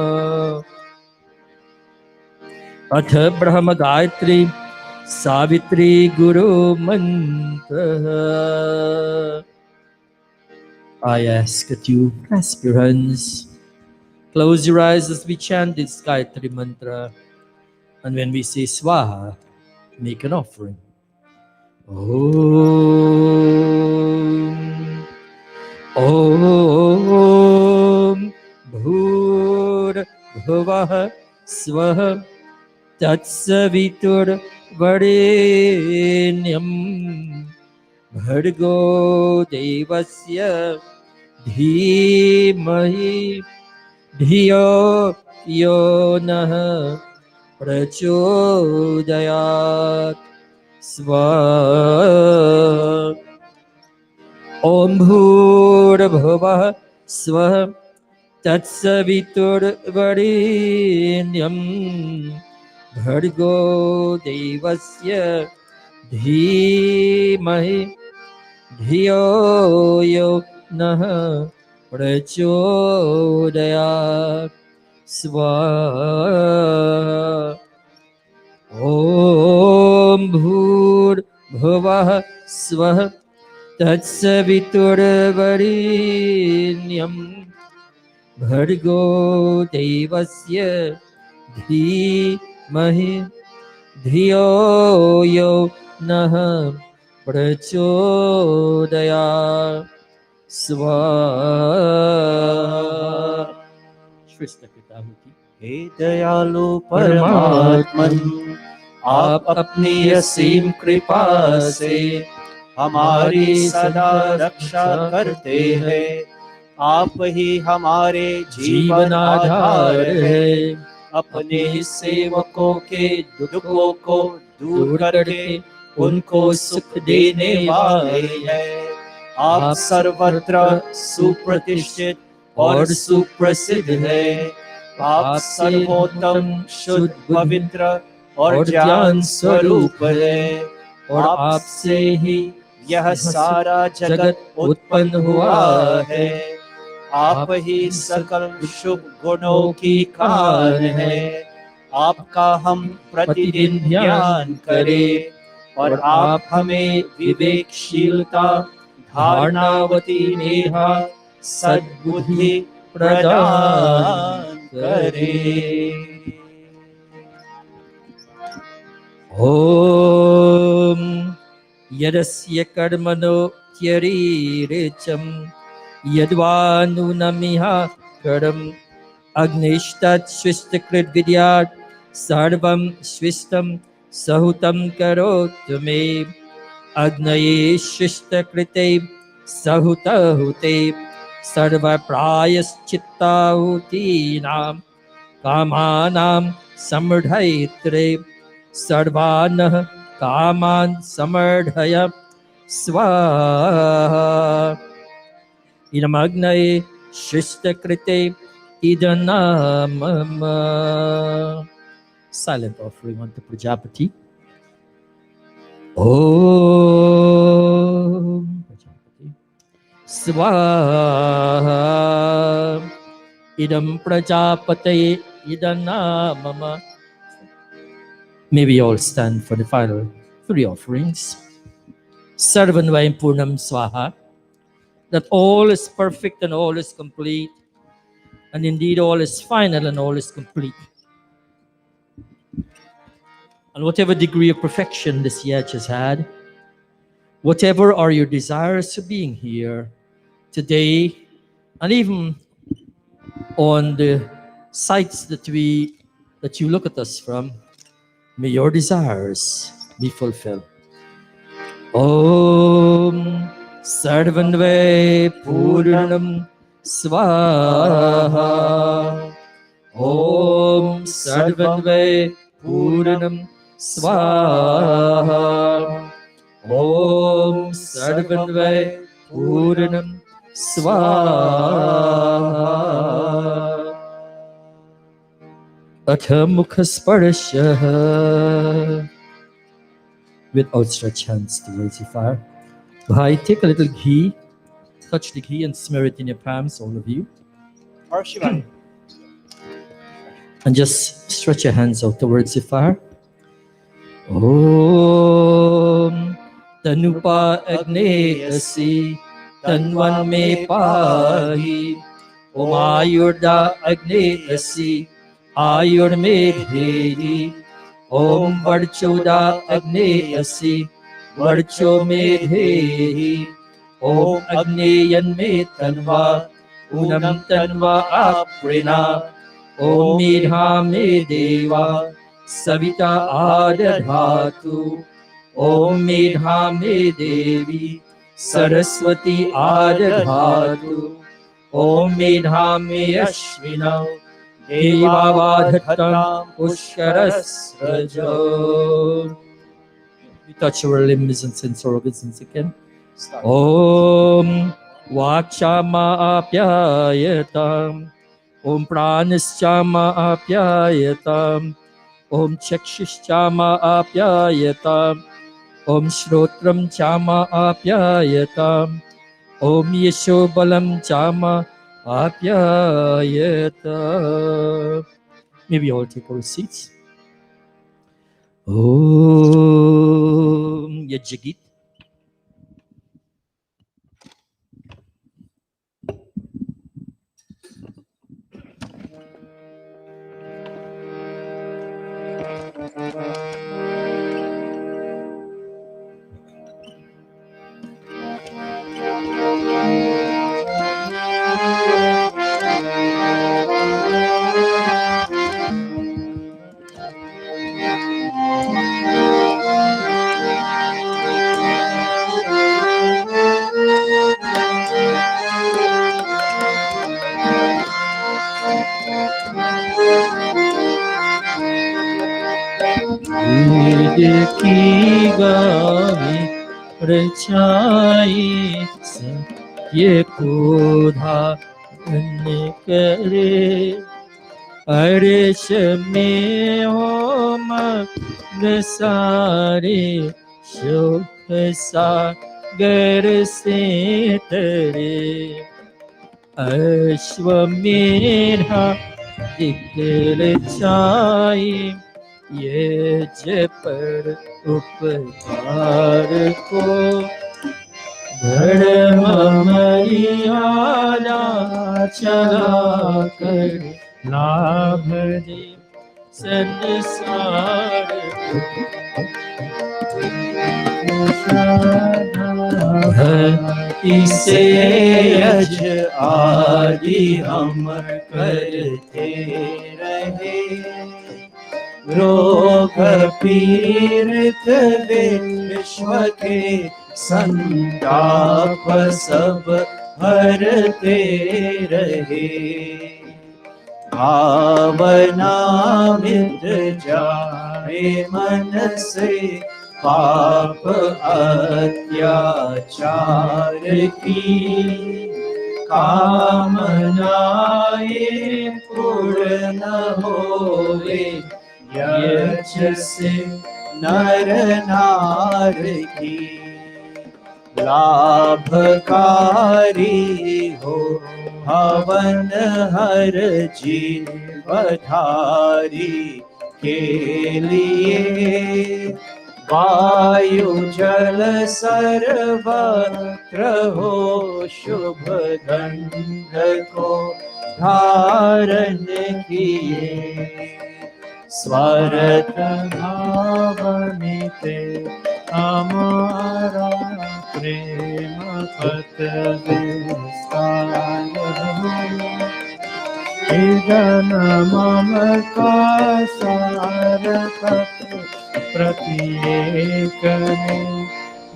अथ ब्रह्म गायत्री सावित्री गुरु मंत्रः. I ask that you clasp your hands, close your eyes as we chant this Gayatri mantra, and when we say Swaha, make an offering. Om Bhur Bhuvah Swah Tatsavitur Varenyam Bhargo Devasya Dhimahi Dhiyo Yo Nah Prachodayat. Swaha. Om Bhurabhuvah Swaha Tatsaviturvarenyam Bhargo Devasya Dhimahi Dhiyo Yo Nah Prachodayat. Swaha. Om Bhurabhuvah Swaha Tatsaviturvarenyam Bhargo Devasya Dhimahi Dhiyo Yo Nah Prachodayat. Swaha. Shrista Kitahuti. हे दयालु परमात्मन, आप अपनी असीम कृपा से हमारी सदा रक्षा करते हैं. आप ही हमारे जीवन आधार है. अपने सेवकों के दुखों को दूर करके उनको सुख देने वाले हैं. आप सर्वत्र सुप्रतिष्ठित और सुप्रसिद्ध हैं. आप सर्वोत्तम, शुद्ध, पवित्र और ज्ञान स्वरूप है. और आपसे ही यह सारा जगत उत्पन्न हुआ है. आप ही सकल शुभ गुणों की खान है. आपका हम प्रतिदिन ध्यान करें और आप हमें विवेकशीलता, धारणावती मेधा, सद्बुद्धि प्रदान करें। ॐ यदस्य कर्मणो त्यरीरेचम् यद्वा नूनमिह करम् अग्निष्टच्छिष्टकृद्विद्यात् सर्वं स्विष्टं सहुतं करोतु मे अग्नये शिष्टकृते सहुतहुते सर्वप्रायश्चित्ताहुतीनां कामानां समृद्धयित्रे सर्वानः कामान् समर्धय स्वाहा इदमग्नये शिष्टकृते इदनामम. Silent offering on the Prajapati. Om Prajapati Swaha idam Prajapati idanamama. May we all stand for the final 3 offerings. Sarvanvayam Purnam Swaha, that all is perfect and all is complete, and indeed all is final and all is complete. And whatever degree of perfection this yaj has had, whatever are your desires of being here today, and even on the sites that you look at us from, may your desires be fulfilled. Om Sarvanve Purnam Swaha. Om Sarvanve Purnam Swaha. Om Sarvanve Purnam Swaha. Atha Mukha Sparasha. With outstretched hands towards the fire. Bhai, take a little ghee, touch the ghee and smear it in your palms, all of you. Or Shivani. And just stretch your hands out towards the fire. Om Tanupa Agne Asi Tanvan Me Pahi. Om Ayurda Agne Asi Ayur Me Bhedi. Om Varchoda Agne Asi Varcho Me Bhedi. Om Agneyan Me Tanva Unam Tanva Aprina. Om Medha Me Deva Savita Adadhatu. Om Medha Me Devi Saraswati Adadhatu. Om Medha Me Ashvina Devavadhatam Pushkarasrajo. We touch our limbs and sense organs once again. Om Vachama Apyayatam. Om Pranaschama Apyayatam. Om Chakshishchama Apyayatam. Om Shrotram Chama Apyayatam. Om Yeshobalam Chama Apyayatam. Maybe all take our seats. Om Yajagit. की Gavi रचाई से ये कोधा करे अर्श में हो मग्न सारे सुख सागर से तरे अश्वमेधा दिल चाहे ये जे पर उपकार को धर्म मर्यादा चला कर लाभ दे संसार भक्ति से यज आदि हम करते रहे, रोग पीड़ित विश्व के संताप सब हरते रहे। भावना मिट जाए मन से पाप अत्याचार की, कामनाएं पूर्ण होवे यश से नर नार की। लाभकारी हो हवन हर जीवधारी के लिए, वायु जल सर्वत्र हो शुभ गंध को धारण किए। स्वरत भाव मिटे हमारा प्रेम पथ विस्तार हो, इदन मम का सारथक प्रत्येक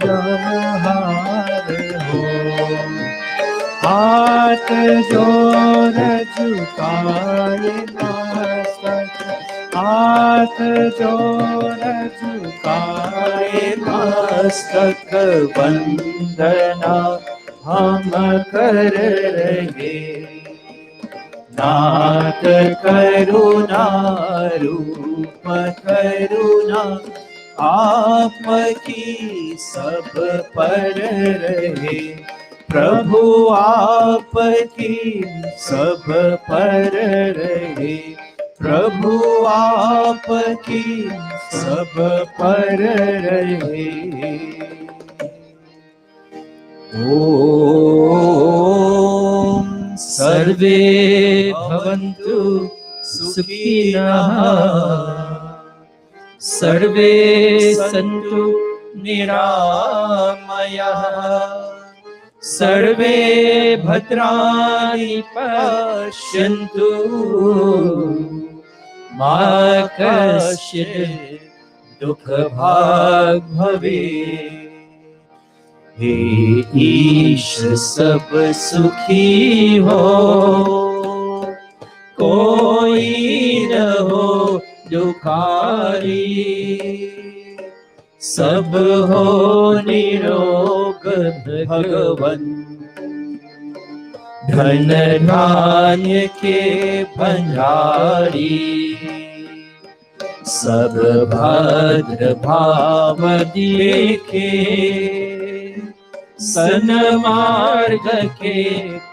व्यवहार हो। हाथ जोड़ झुकाए मस्तक, हाथ जोड़ झुकाए मस्तक, वंदना हम कर रहे। नाथ करुणा रूप करुणा आपकी सब पर रहे। प्रभु आपकी सब पर रहे, प्रभु आपकी सब पर रहे। ओम सर्वे भवन्तु सुखिनः, सर्वे सन्तु निरामयाः, सर्वे भद्राणि पश्यन्तु, मा कश्चित् दुःखभाग् भवेत्। हे ईश सब सुखी हो, कोई न हो दुखारी, सब हो निरोग भगवन। धन धान्य के भंडारी, सब भद्र भाव देखे। सन्मार्ग के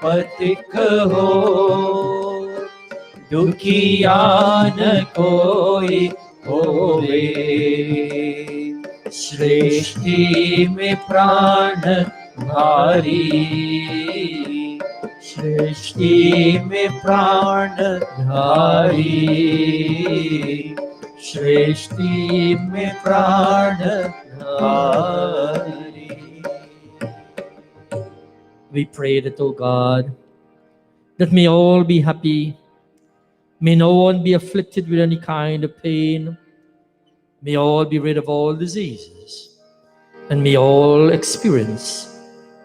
पथिक हो, दुखिया न कोई होवे। सृष्टि में प्राण भारी, सृष्टि में प्राण धारी, सृष्टि में प्राण धारी। We pray that, O God, that may all be happy, may no one be afflicted with any kind of pain, may all be rid of all diseases, and may all experience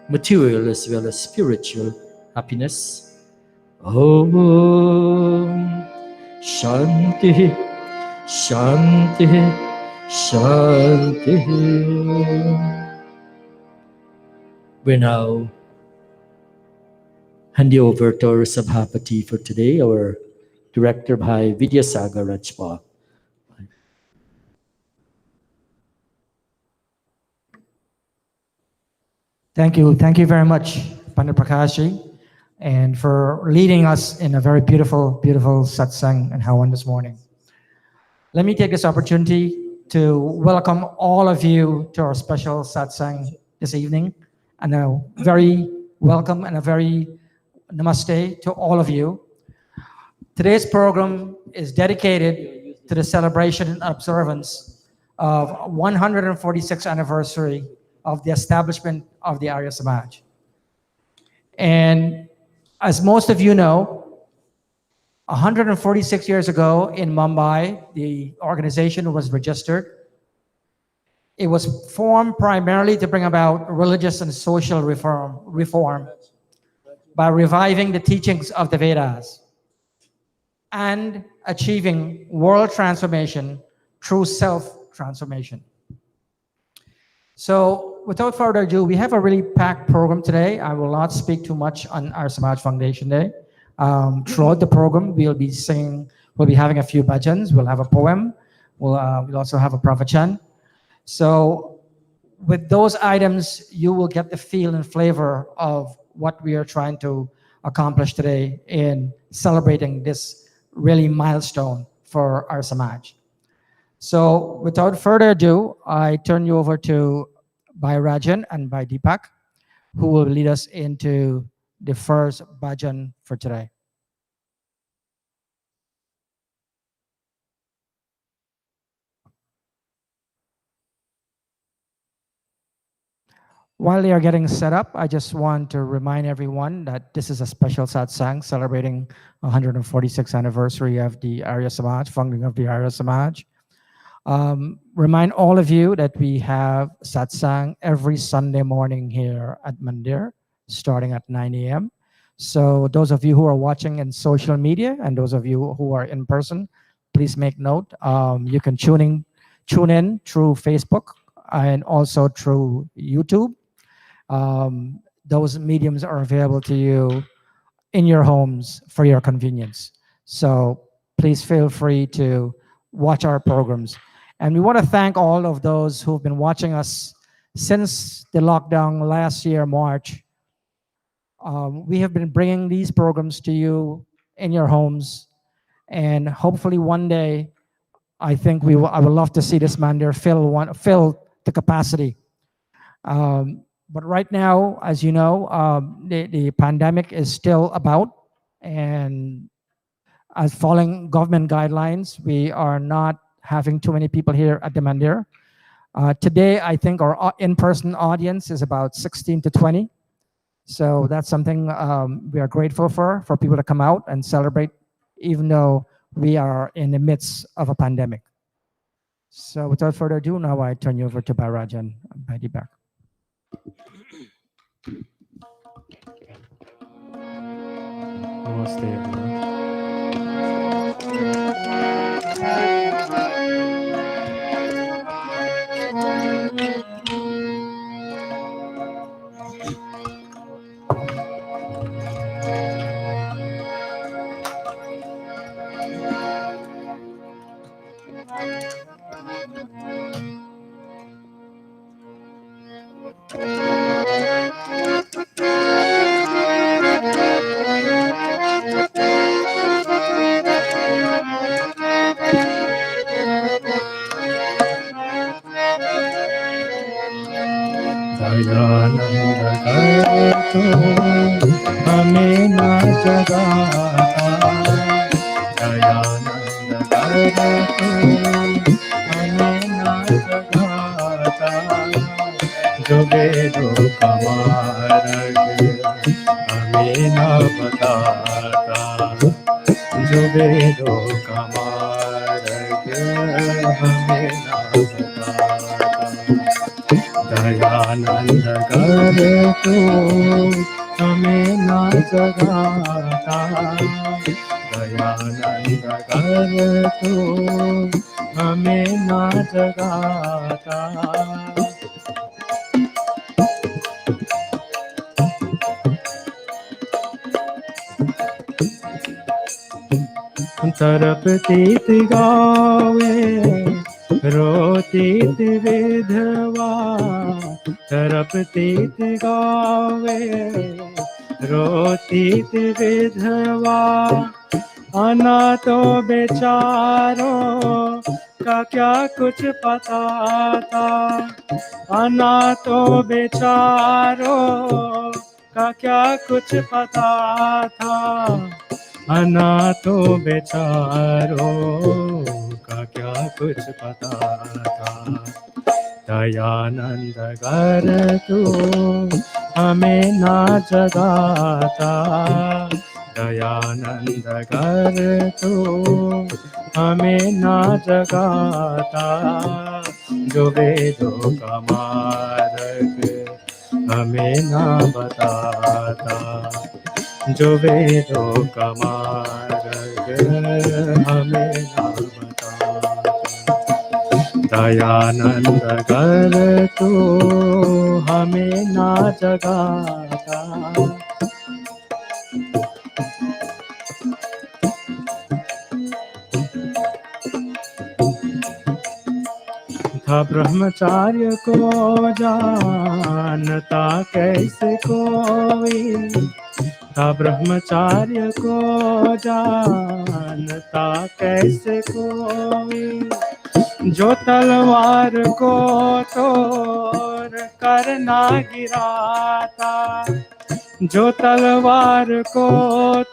material as well as spiritual happiness. Om Shanti, Shanti, Shanti. We now hand you over to our Sabhapati for today, our Director Bhai Vidyasagar Rajpa. Thank you very much, Pandit Prakash ji. and for leading us in a very beautiful, beautiful satsang and Hawan this morning. Let me take this opportunity to welcome all of you to our special satsang this evening, and a very welcome and a very namaste to all of you. Today's program is dedicated to the celebration and observance of 146th anniversary of the establishment of the Arya Samaj. And as most of you know, 146 years ago in Mumbai, the organization was registered. It was formed primarily to bring about religious and social reform by reviving the teachings of the Vedas and achieving world transformation through self-transformation. So without further ado, we have a really packed program today. I will not speak too much on our Samaj Foundation Day. Throughout the program, we'll be having a few bhajans, we'll have a poem, we'll also have a pravachan. So with those items, you will get the feel and flavor of what we are trying to accomplish today in celebrating this really milestone for our Samaj. So without further ado, I turn you over to Bhai Rajan and Bhai Deepak, who will lead us into the first bhajan for today. While they are getting set up, I just want to remind everyone that this is a special satsang celebrating 146th anniversary of the Arya Samaj, founding of the Arya Samaj. Remind all of you that we have satsang every Sunday morning here at Mandir, starting at 9 a.m. So those of you who are watching in social media and those of you who are in person, please make note. You can tune in through Facebook and also through YouTube. Those mediums are available to you in your homes for your convenience. So please feel free to watch our programs. And we want to thank all of those who've been watching us since the lockdown last year, March. We have been bringing these programs to you in your homes. And hopefully one day, I think I would love to see this Mandir fill the capacity. But right now, as you know, the pandemic is still about, and as following government guidelines, we are not having too many people here at the Mandir. Today, I think our in-person audience is about 16 to 20. So that's something we are grateful for people to come out and celebrate, even though we are in the midst of a pandemic. So without further ado, now I turn you over to Bharajan and Deepak. Namaste, everyone. Dayanand कर तो हमें ना जगाता, दयानंद कर तो हमें ना जगाता, जो वेदों का मार्ग हमें ना बताता, जो वेदों का मार्ग हमें ना बताता, दयानंद कर तो हमें ना जगाता, दयानंद कर तो हमें ना जगाता, तरपतीत गावे रोतीत विधवा, तरपतीत गावे रोती थी विधवा अनाथों बेचारों का क्या कुछ पता था, अनाथों बेचारों का क्या कुछ पता था, अनाथों बेचारों का क्या कुछ पता था। दयानंद कर तू हमें ना जगाता, दयानंद कर तू हमें ना जगाता, जो वेदों का मार्ग हमें ना बताता, जो वेदों का मार्ग हमें ना बताता। दयानंद कर तू हमें ना जगाता, था ब्रह्मचार्य को जानता कैसे कोई, था ब्रह्मचार्य को जानता कैसे कोई, जो तलवार को तोड़ कर ना गिराता, जो तलवार को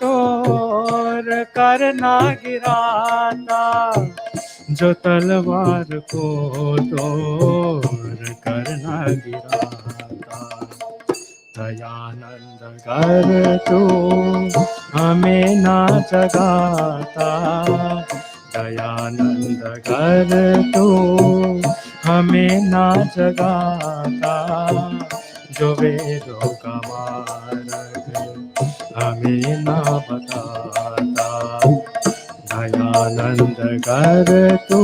तोड़ कर ना गिराता, जो तलवार को तोड़ कर ना गिराता। दयानंद कर तू हमें ना जगाता, दयानंद कर तू हमें ना जगाता, जो वेदों का मार्ग हमें ना बताता। दयानंद कर तू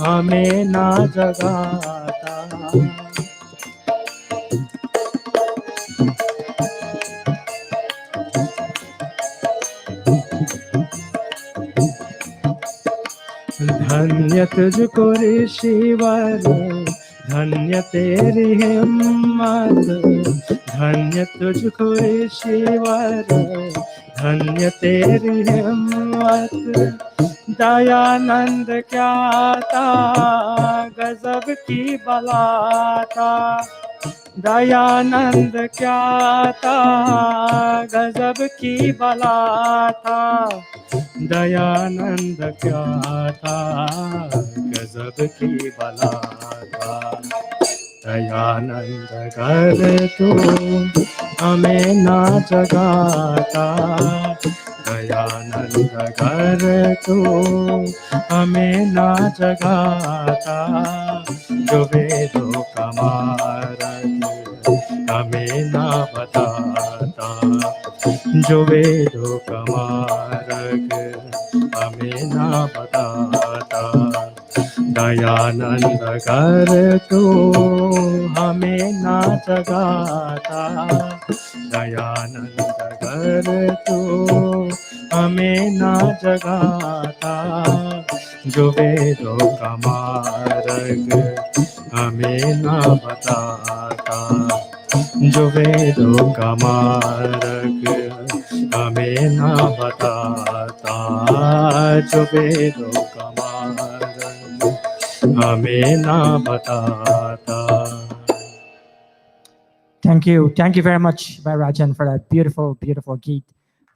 हमें ना जगाता, धन्य तुझको ऋषिवर, धन्य तेरी हिम्मत, धन्य तुझको ऋषिवर, धन्य तेरी हिम्मत, दयानंद क्या था गजब की बलाता, दयानंद क्या था गजब की बलाता, दयानंद क्या था गजब की बलाता। दयानंद कर तू हमें ना जगाता, दयानंद कर तू हमें ना जगाता, जो वेदों का मार्ग हमें ना बताता, जो वेदों का मार्ग हमें ना बताता। दयानंद कर तू हमें ना जगाता, दयानंद कर तू हमें ना जगाता, जो वेदों का मार्ग हमें ना बताता, जो वेदों का मार्ग हमें ना बताता, जो वेदों का मार्ग हमें ना बताता। Thank you very much, Bhai Rajan, for that beautiful, beautiful geet.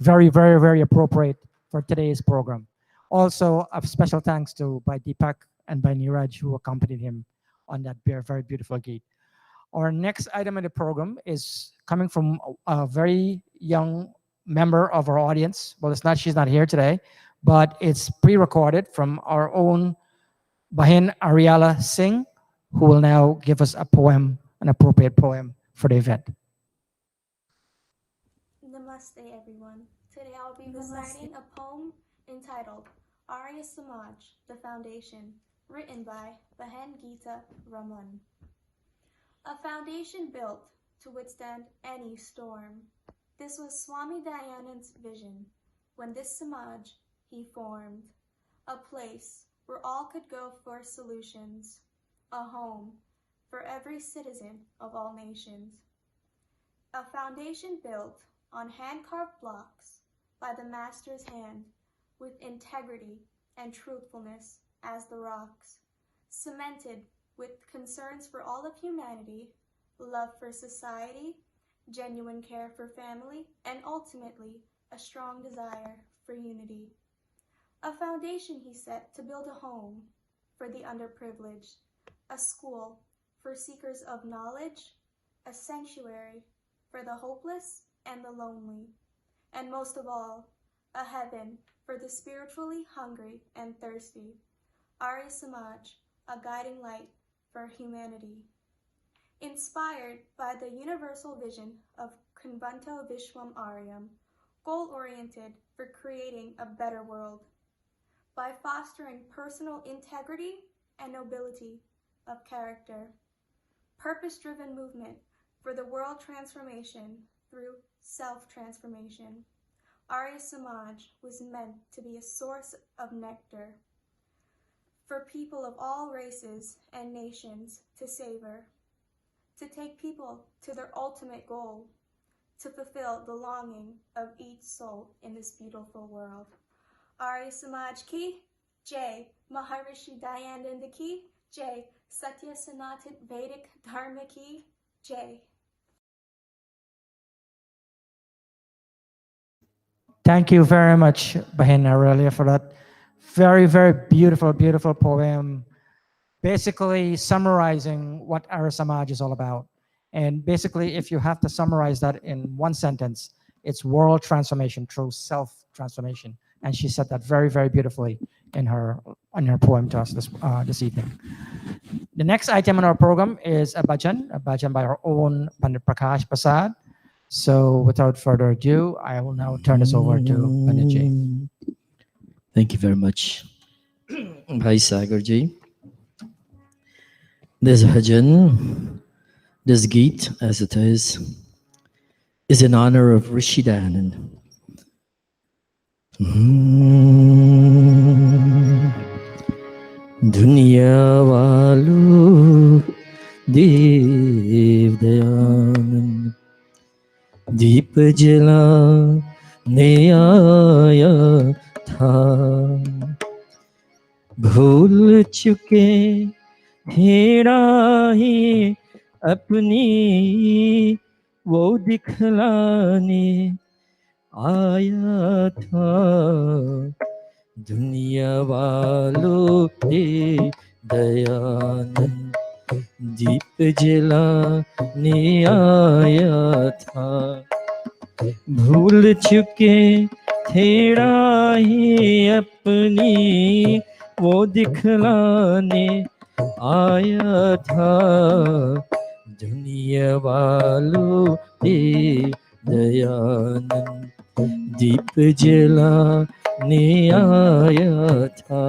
Very, very, very appropriate for today's program. Also, a special thanks to Bhai Deepak and Bhai Niraj who accompanied him on that very, very beautiful geet. Our next item in the program is coming from a very young member of our audience. Well, it's not, she's not here today, but it's pre-recorded from our own Bahin Ariala Singh, who will now give us a poem, an appropriate poem for the event. Namaste, everyone. Today I'll be reciting a poem entitled Arya Samaj, The Foundation, written by Bahen Gita Raman. A foundation built to withstand any storm. This was Swami Dayanand's vision when this Samaj he formed. A place where all could go for solutions. A home for every citizen of all nations. a foundation built on hand-carved blocks by the master's hand, with integrity and truthfulness as the rocks, cemented with concerns for all of humanity, love for society, genuine care for family, and ultimately a strong desire for unity. A foundation he set to build a home for the underprivileged, a school for seekers of knowledge, a sanctuary for the hopeless and the lonely, and most of all, a heaven for the spiritually hungry and thirsty. Arya Samaj, a guiding light for humanity. Inspired by the universal vision of Kunvanto Vishwam Aryam, goal-oriented for creating a better world, by fostering personal integrity and nobility of character, purpose-driven movement for the world transformation through self-transformation. Arya Samaj was meant to be a source of nectar for people of all races and nations to savor, to take people to their ultimate goal, to fulfill the longing of each soul in this beautiful world. Arya Samaj ki Jai, Maharishi Dayananda ki Jai, Satya Sanatan Vedic Dharma ki Jai. Thank you very much, Bahin Aurelia, for that very, very beautiful, beautiful poem, basically summarizing what Arya Samaj is all about. And basically, if you have to summarize that in one sentence, it's world transformation through self-transformation. And she said that very, very beautifully in her poem to us this evening. The next item on our program is a bhajan by our own Pandit Prakash Prasad. So without further ado, I will now turn this over to Panditji. Thank you very much, Bhai Sagarji. This bhajan, this Geet, as it is in honor of Rishi Dayanand. दुनिया वालों देव दयानंद दीप जलाने आया था भूल चुके थे राहें अपनी वो दिखलाने आया था दुनिया वालों पे दयानंद दीप जलाने आया था भूल चुके थे राहें अपनी वो दिखलाने आया था दुनिया वालों पे दयानंद दीप जलाने आया था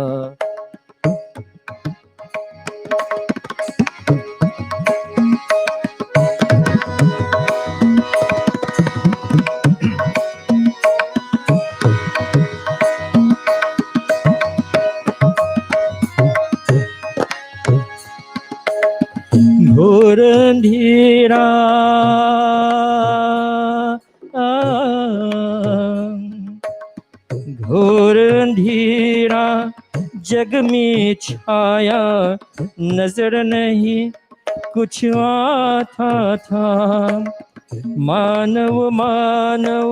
घोर अंधेरा घोर अंधेरा जग में छाया नजर नहीं कुछ आता था मानव मानव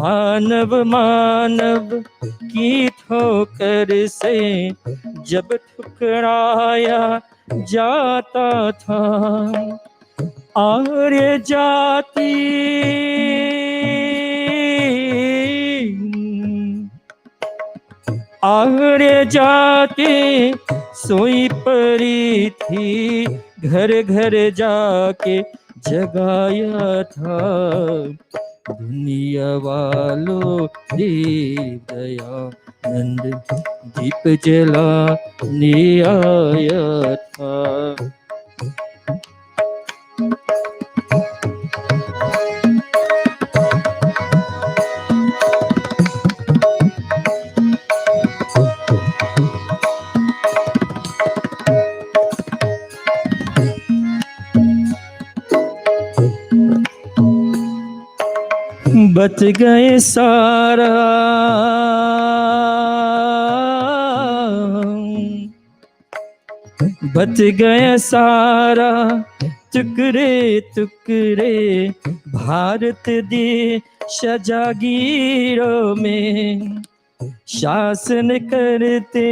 मानव मानव की ठोकर से जब ठुकराया जाता था आर्य जाति आर्य जाति सोई पड़ी थी घर घर जाके जगाया था दुनिया वालों देव दयानंद दीप जलाने आया था बत गए सारा बत गया सारा टुकड़े टुकड़े भारत देश जागीरों में शासन करते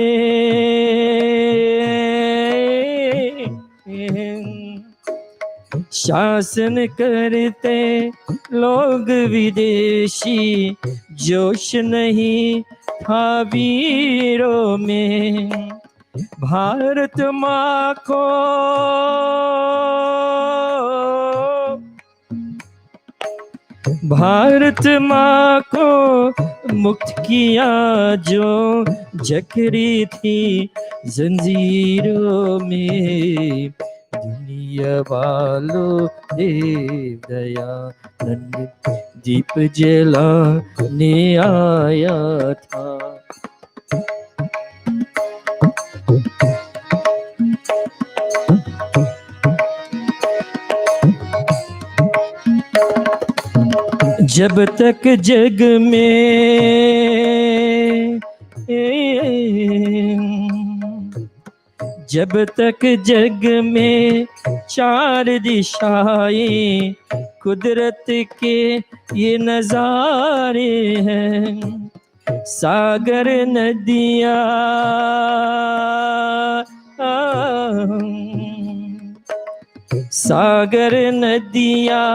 शासन करते लोग विदेशी जोश नहीं था वीरों में भारत माँ को भारत माँ को मुक्त किया जो जकड़ी थी जंजीरों में दुनिया वालों देव दयानंद दीप जलाने आया था जब तक जग में जब तक जग में चार दिशाएं कुदरत के ये नजारे हैं सागर नदियाँ सागर नदियाँ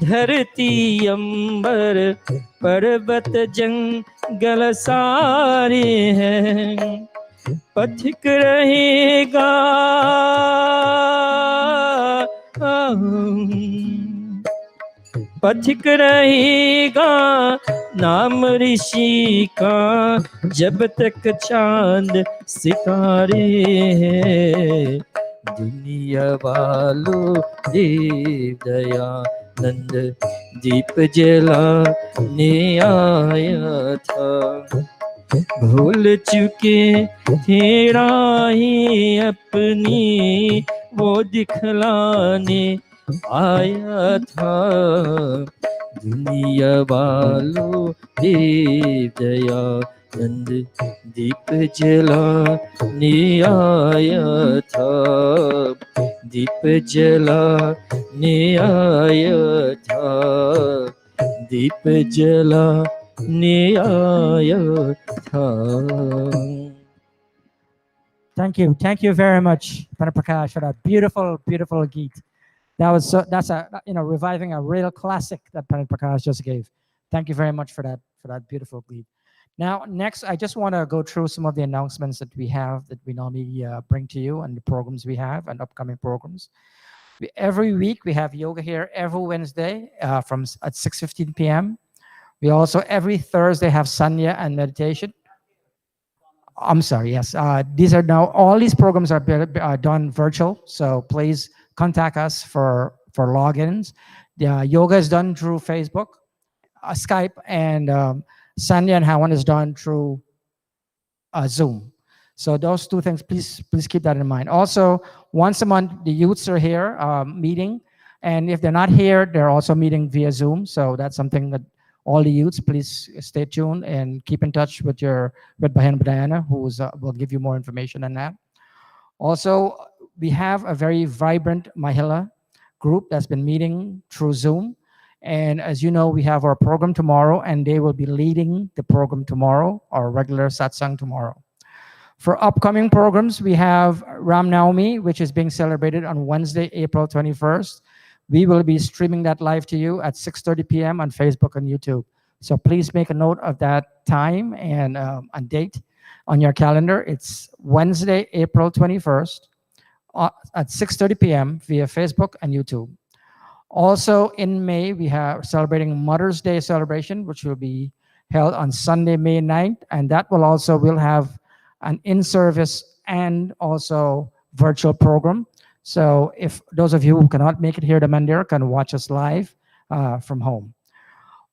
धरती अंबर पर्वत जंगल सारे हैं पथिक रहेगा पथिक रहेगा नाम ऋषि का जब तक चांद सितारे हैं दुनिया वालों देव दयानंद दीप जलाने आया था भूल चुके थे राहें अपनी वो दिखलाने आया था दुनिया वालों देव दयानंद दीप जलाने आया था दीप जलाने आया था दीप जलाने आया था Thank you very much, Panit Prakash, for that beautiful, beautiful geet. That's reviving a real classic that Panit Prakash just gave. Thank you very much for that beautiful geet. Now, next, I just want to go through some of the announcements that we have that we normally bring to you and the programs we have and upcoming programs. Every week we have yoga here every Wednesday at 6:15 p.m. We also every Thursday have sanya and meditation. I'm sorry. Yes, these are now all these programs are done virtual. So please contact us for logins. The yoga is done through Facebook, Skype, and Sanya and Hawan is done through Zoom. So those two things, please keep that in mind. Also, once a month, the youths are here meeting, and if they're not here, they're also meeting via Zoom. So that's something that all the youths, please stay tuned and keep in touch with Bahan Diana, who will give you more information on that. Also, we have a very vibrant Mahila group that's been meeting through Zoom. And as you know, we have our program tomorrow, and they will be leading the program tomorrow, our regular satsang tomorrow. For upcoming programs, we have Ram Navami, which is being celebrated on Wednesday, April 21st. We will be streaming that live to you at 6:30 p.m. on Facebook and YouTube. So please make a note of that time and date on your calendar. It's Wednesday, April 21st at 6:30 p.m. via Facebook and YouTube. Also in May, we have celebrating Mother's Day celebration, which will be held on Sunday, May 9th. And that will have an in-service and also virtual program. So if those of you who cannot make it here to Mandir can watch us live from home.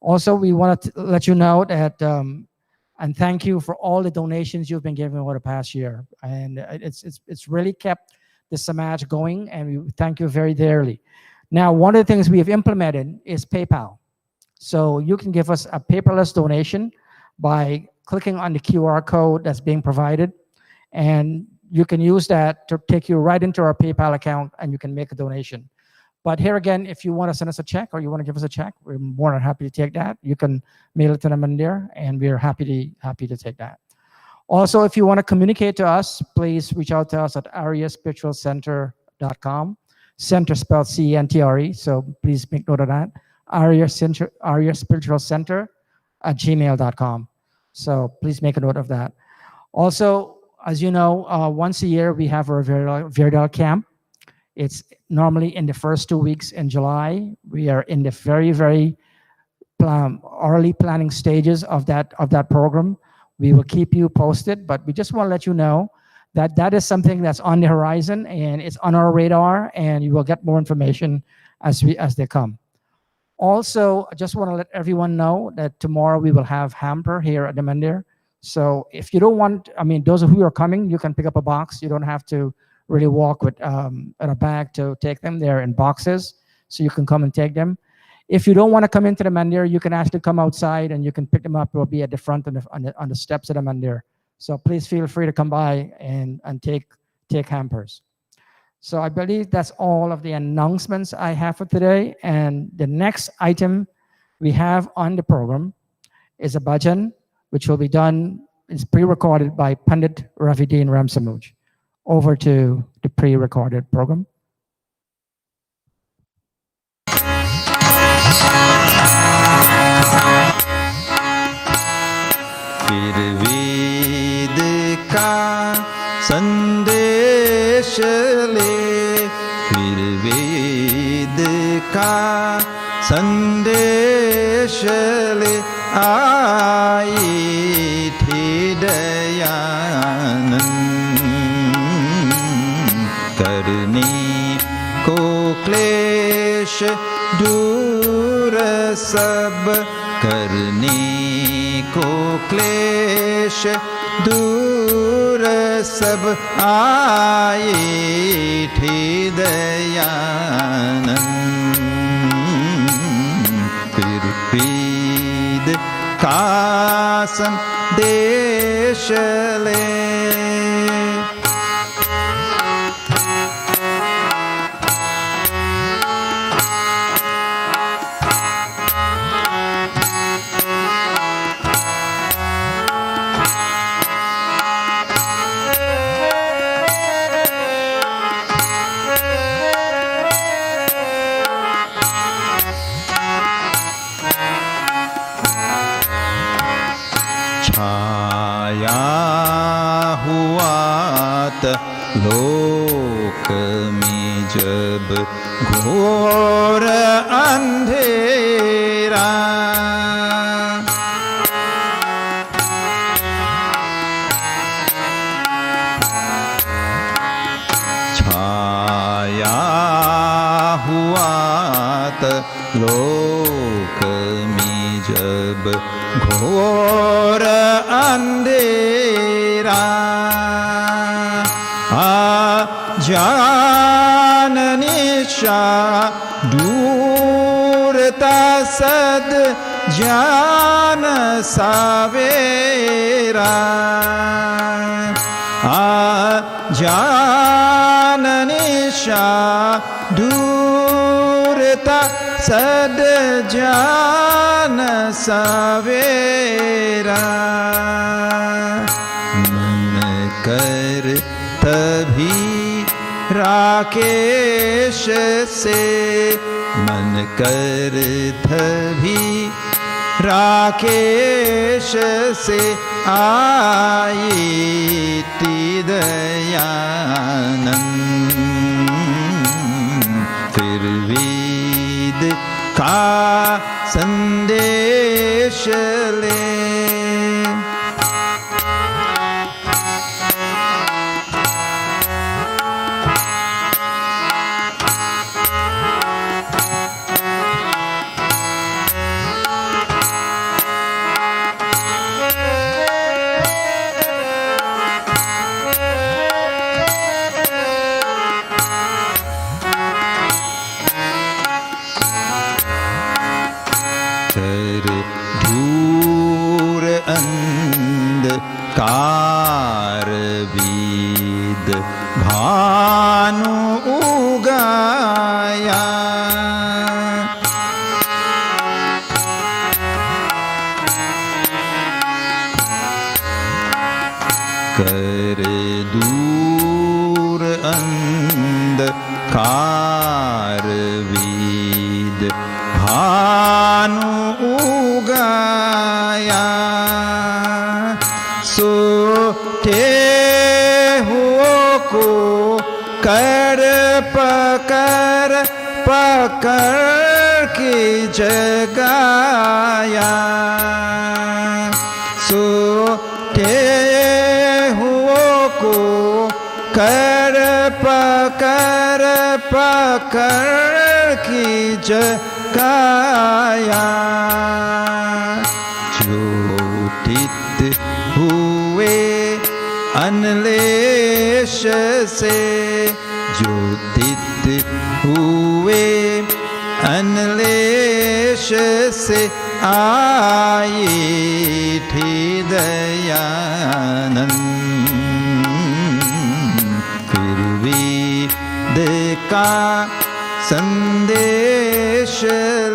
Also, we want to let you know that, and thank you for all the donations you've been giving over the past year. And it's really kept the Samaj going, and we thank you very dearly. Now, one of the things we have implemented is PayPal. So you can give us a paperless donation by clicking on the QR code that's being provided, and you can use that to take you right into our PayPal account, and you can make a donation. But here again, if you want to send us a check or you want to give us a check, we're more than happy to take that. You can mail it to the Mandir, and we're happy to take that. Also, if you want to communicate to us, please reach out to us at aryaspiritualcenter.com. Center spelled CENTRE, so please make note of that. Arya Spiritual Center at gmail.com. So please make a note of that. Also, as you know, once a year we have our Virdal camp. It's normally in the first 2 weeks in July. We are in the very early planning stages of that program. We will keep you posted, but we just want to let you know that that is something that's on the horizon, and it's on our radar, and you will get more information as they come. Also, I just want to let everyone know that tomorrow we will have hamper here at the Mandir. So if you don't want, those of you who are coming, you can pick up a box. You don't have to really walk with a bag to take them. They're in boxes, so you can come and take them. If you don't want to come into the Mandir, you can actually come outside and you can pick them up. It will be at the front on the steps of the Mandir. So please feel free to come by and take hampers. So I believe that's all of the announcements I have for today. And the next item we have on the program is a bhajan, which will be done, is pre-recorded by Pandit Ravideen Ramsamuj. Over to the pre-recorded program. फिर वेद का संदेश ले, फिर वेद का संदेश ले आए थे दयानंद, करने को क्लेश दूर सब, करने को क्लेश दूर सब आए थे दयानंद, फिर वेद का संदेश ले। लोक में जब घोर अंधेरा, छाया हुआ त लोक में जब घोर अंधेरा, जान निशा दूरता सद जान सावेरा, जान निशा दूरता सद जान सावेरा, मन कर तभी राकेश से, मन कर तभी राकेश से आए ती दयानंद, फिर वेद का संदेश ले। कारवेद भानु उगाया सो हुओ को कर पकड़ के जगाया सो हुओ को कर पकड़ के जगाया ज्योतित हुए अनलेश से ज्योतित हुए अनलेश से आए थे दयानंद फिर वेद का संदेश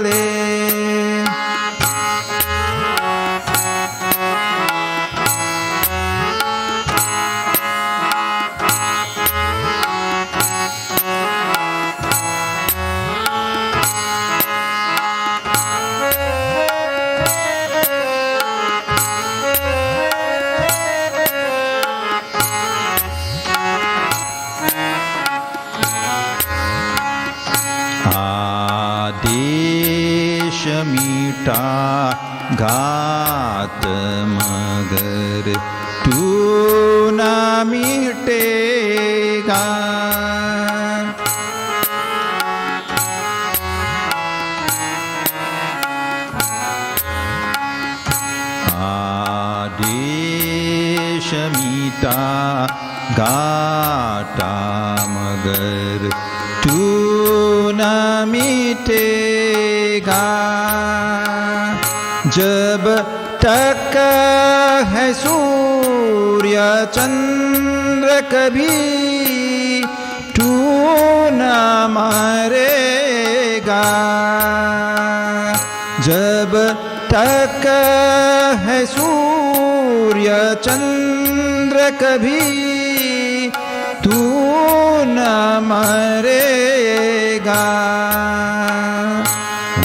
ले आदेश मीठा घात मगर तू न मिटेगा आदेश मीठा घाटा मगर तू न मिटेगा जब तक है सूर्य चंद्र कभी तू न मरेगा जब तक है सूर्य चंद्र कभी तू न मरेगा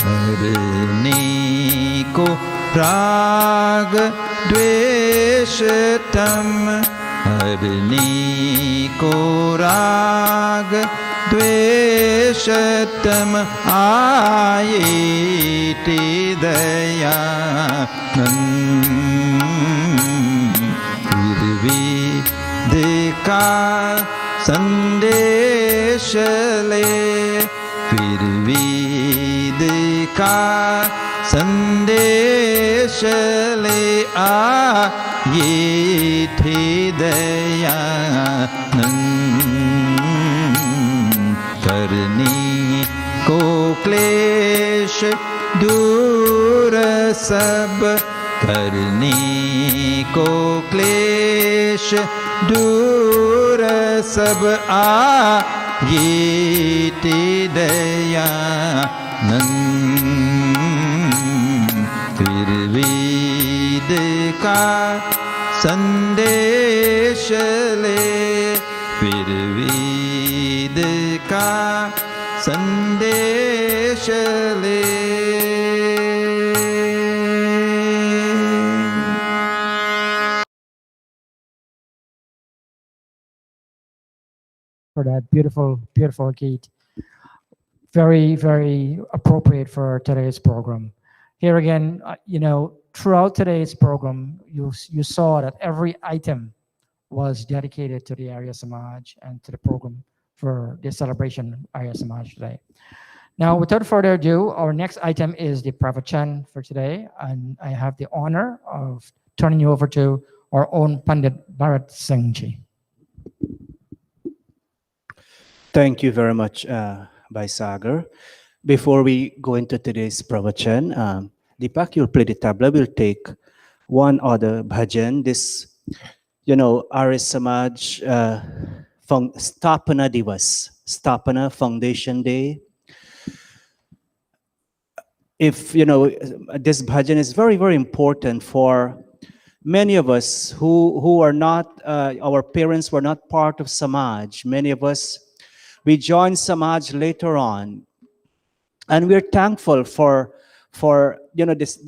मरने को राग द्वेष तम हरने को राग द्वेष तम आए ते दयानंद फिर वेद का संदेश ले फिर वेद का संदेश ले ये थे दयानंद करने को क्लेश दूर सब करने को क्लेश दूर सब ये ते दयानंद फिर वेद का संदेश ले फिर वेद का संदेश ले For that beautiful Geet. Very appropriate for today's program. Here again, throughout today's program, you saw that every item was dedicated to the Arya Samaj and to the program for the celebration Arya Samaj today. Now, without further ado, our next item is the pravachan for today, and I have the honor of turning you over to our own Pandit Bharat Singh Ji. Thank you very much, Bhai Sagar. Before we go into today's pravachan, Deepak, you'll play the tabla. We'll take one other bhajan. This, Arya Samaj Stapana Divas, Stapana Foundation Day. If, this bhajan is very important for many of us who are not, our parents were not part of Samaj. Many of us We joined Samaj later on, and we're thankful for this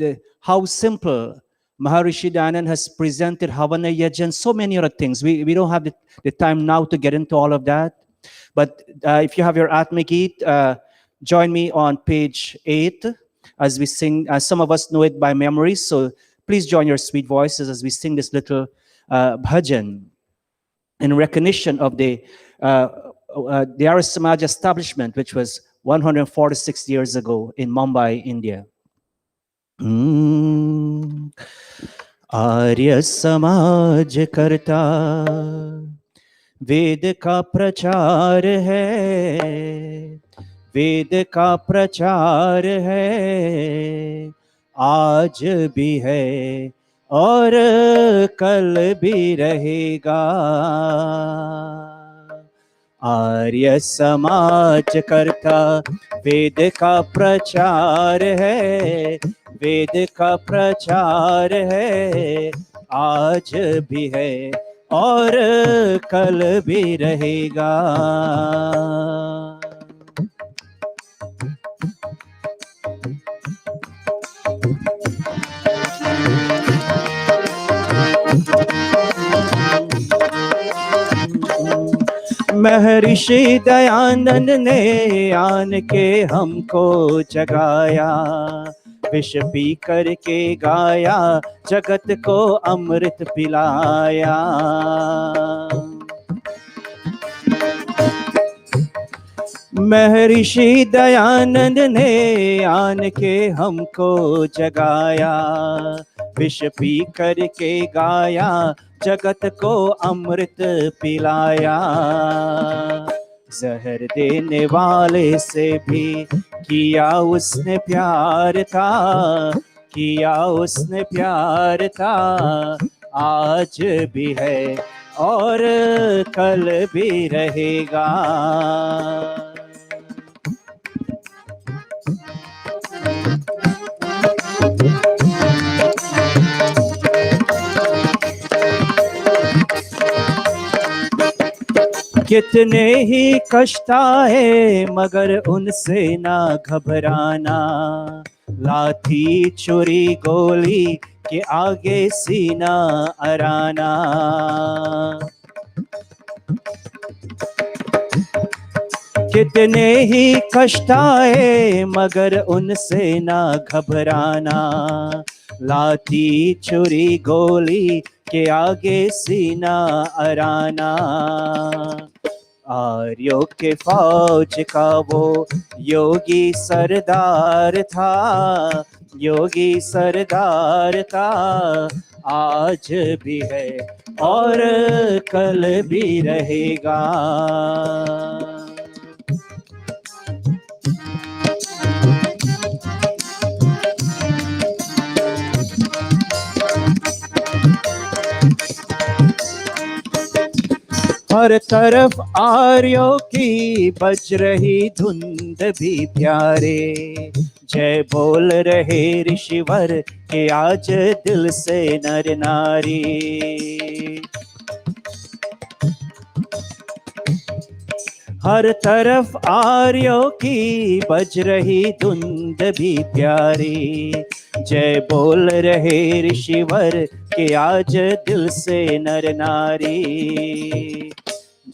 how simple Maharishi Dayanand has presented Havana Yajna and so many other things. We don't have the time now to get into all of that. But if you have your Atmic Geet, join me on page 8 as we sing. Some of us know it by memory, so please join your sweet voices as we sing this little bhajan in recognition of the Arya Samaj establishment, which was 146 years ago in Mumbai, India. Arya Samaj करता वेद का प्रचार है, वेद का प्रचार है, आज भी है और कल भी रहेगा। आर्य समाज करता वेद का प्रचार है, वेद का प्रचार है, आज भी है और कल भी रहेगा। महर्षि दयानंद ने आन के हमको जगाया, विष पी करके गाया, जगत को अमृत पिलाया। महर्षि दयानंद ने आन के हमको जगाया, विष पी करके गाया, जगत को अमृत पिलाया। जहर देने वाले से भी किया उसने प्यार था, किया उसने प्यार था, आज भी है और कल भी रहेगा। कितने ही कष्ट आए मगर उनसे ना घबराना, लाठी छुरी गोली के आगे सीना अराना। कितने ही कष्ट आए मगर उनसे ना घबराना, लाठी छुरी गोली के आगे सीना अराना। आर्यों के फौज का वो योगी सरदार था, योगी सरदार था, आज भी है और कल भी रहेगा। हर तरफ आर्यों की बज रही धुंध भी प्यारे, जय बोल रहे ऋषिवर के आज दिल से नर नारी। हर तरफ आर्यों की बज रही धुंध भी प्यारी, जय बोल रहे ऋषिवर के आज दिल से नर नारी।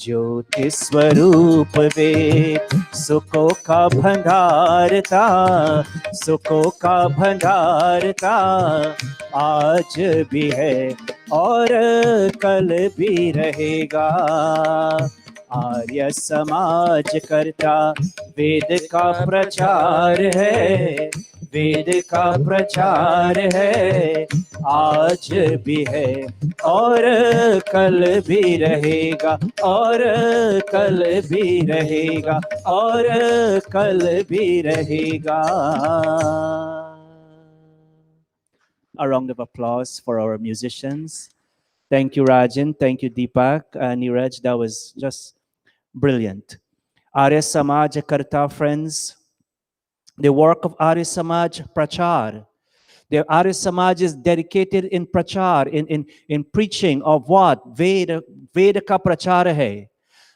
ज्योति स्वरूप वे सुखों का भंडार था, सुखों का भंडार था, आज भी है और कल भी रहेगा। आर्य समाज करता वेद का प्रचार है, वेद का प्रचार है, आज भी है और कल भी रहेगा, और कल भी रहेगा, और कल भी रहेगा। A round of applause for our musicians. Thank you, Rajan. Thank you, Deepak. Neeraj, that was just brilliant. Arya Samaj Karta, friends. The work of Arya Samaj Prachar. The Arya Samaj is dedicated in Prachar, in preaching of what? Veda ka Prachar hai.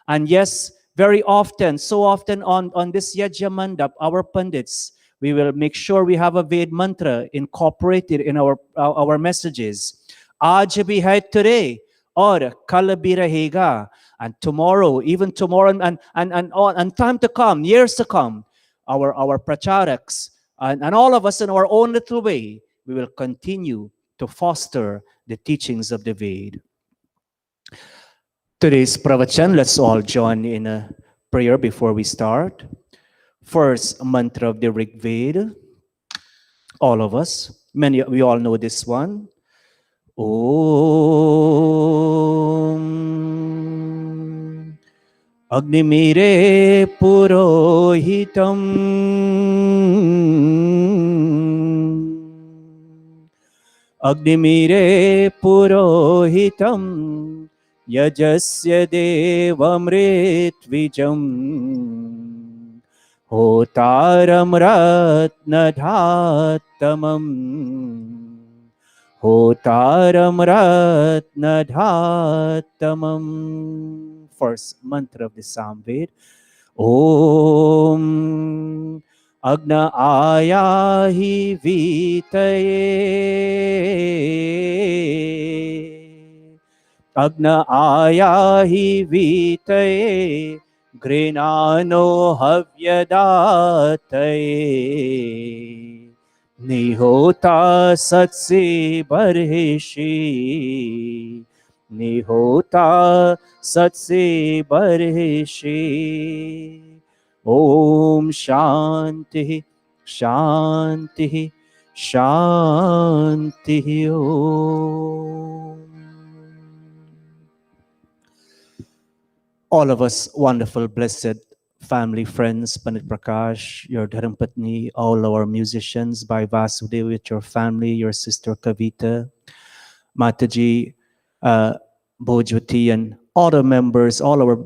And yes, very often, so often on this Yajya Mandap, our Pandits, we will make sure we have a Ved mantra incorporated in our messages. Aaj bhi hai today, or kal bhi rahega. And tomorrow, even tomorrow, and time to come, years to come, our pracharaks and all of us in our own little way, we will continue to foster the teachings of the Ved. Today's pravachan, let's all join in a prayer before we start. First mantra of the Rig Veda, all of us. We all know this one. Om Agnimire Purohitam Agnimire Purohitam Yajasya Devamritvijam Hotaram Ratnadhatamam Hotaram Ratnadhatamam. First mantra of the Samved. Om Agna Ayahi Vitaye Agna Ayahi Vitaye Grinano Havyadataye Nihota Satsi Barhishi Nihota Satsi Barhishi Om Shanti Shanti Shanti Om. All of us wonderful, blessed family, friends, Pandit Prakash, your Dharmpatni, all our musicians, Bhai Vasudev with your family, your sister Kavita, Mataji, Bhojwati, and all the members, all our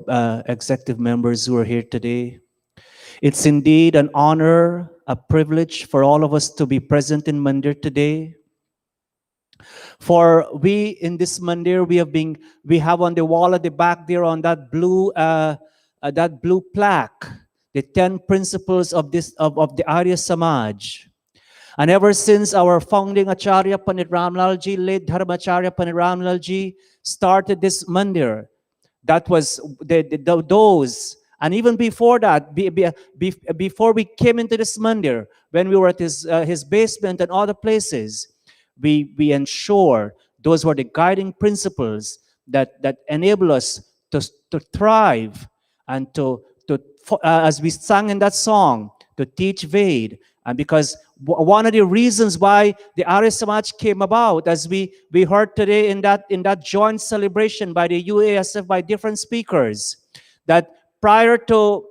executive members who are here today. It's indeed an honor, a privilege for all of us to be present in Mandir today. For we in this Mandir, we have on the wall at the back there on that blue plaque, the 10 principles of the Arya Samaj. And ever since our founding Acharya Pandit Ramlalji, late Dharmacharya Pandit Ramlalji, started this Mandir, that was those. And even before that, before we came into this Mandir, when we were at his basement and other places, we ensure those were the guiding principles that enable us to thrive and as we sang in that song, to teach Ved. And because one of the reasons why the Arya Samaj came about, as we heard today in that joint celebration by the UASF, by different speakers, that prior to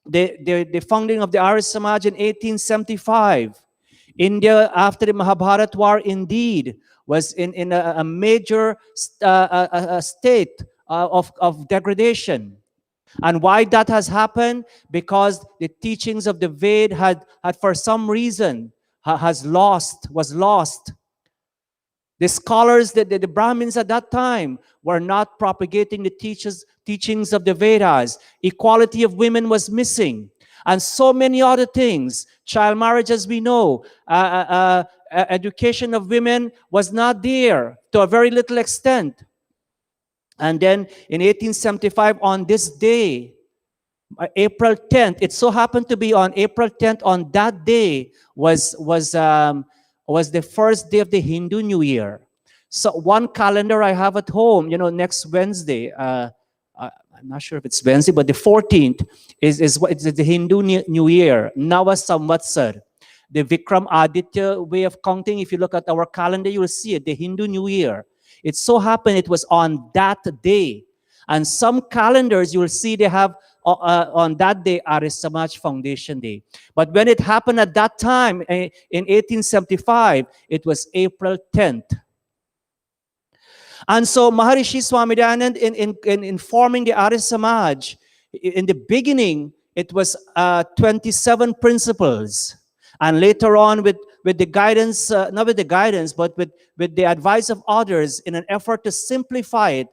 the founding of the Arya Samaj in 1875, India, after the Mahabharat war, indeed was in a major state of degradation. And why that has happened? Because the teachings of the Ved had for some reason was lost. The scholars, the Brahmins at that time, were not propagating the teachings of the Vedas. Equality of women was missing. And so many other things. Child marriage, as we know, education of women was not there to a very little extent. And then in 1875, on this day, April 10th, it so happened to be on April 10th, on that day was the first day of the Hindu New Year. So one calendar I have at home, next Wednesday, I'm not sure if it's Wednesday, but the 14th is the Hindu New Year, Nava Samvatsar. The Vikram Aditya way of counting, if you look at our calendar, you will see it, the Hindu New Year. It so happened it was on that day. And some calendars, you will see they have on that day, Arya Samaj Foundation Day. But when it happened at that time, in 1875, it was April 10th. And so Maharishi Swami Dayanand, in forming the Arya Samaj, in the beginning, it was 27 principles. And later on, with the guidance, not with the guidance, but with the advice of others, in an effort to simplify it,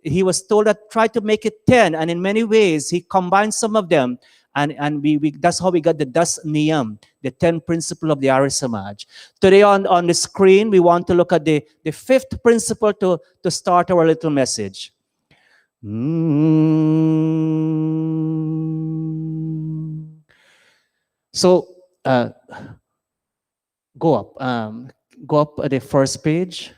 he was told that try to make it 10, and in many ways he combined some of them, and we that's how we got the Das Niyam, the 10 principle of the Arya Samaj. Today on the screen, we want to look at the fifth principle to start our little message. So go up at the first page.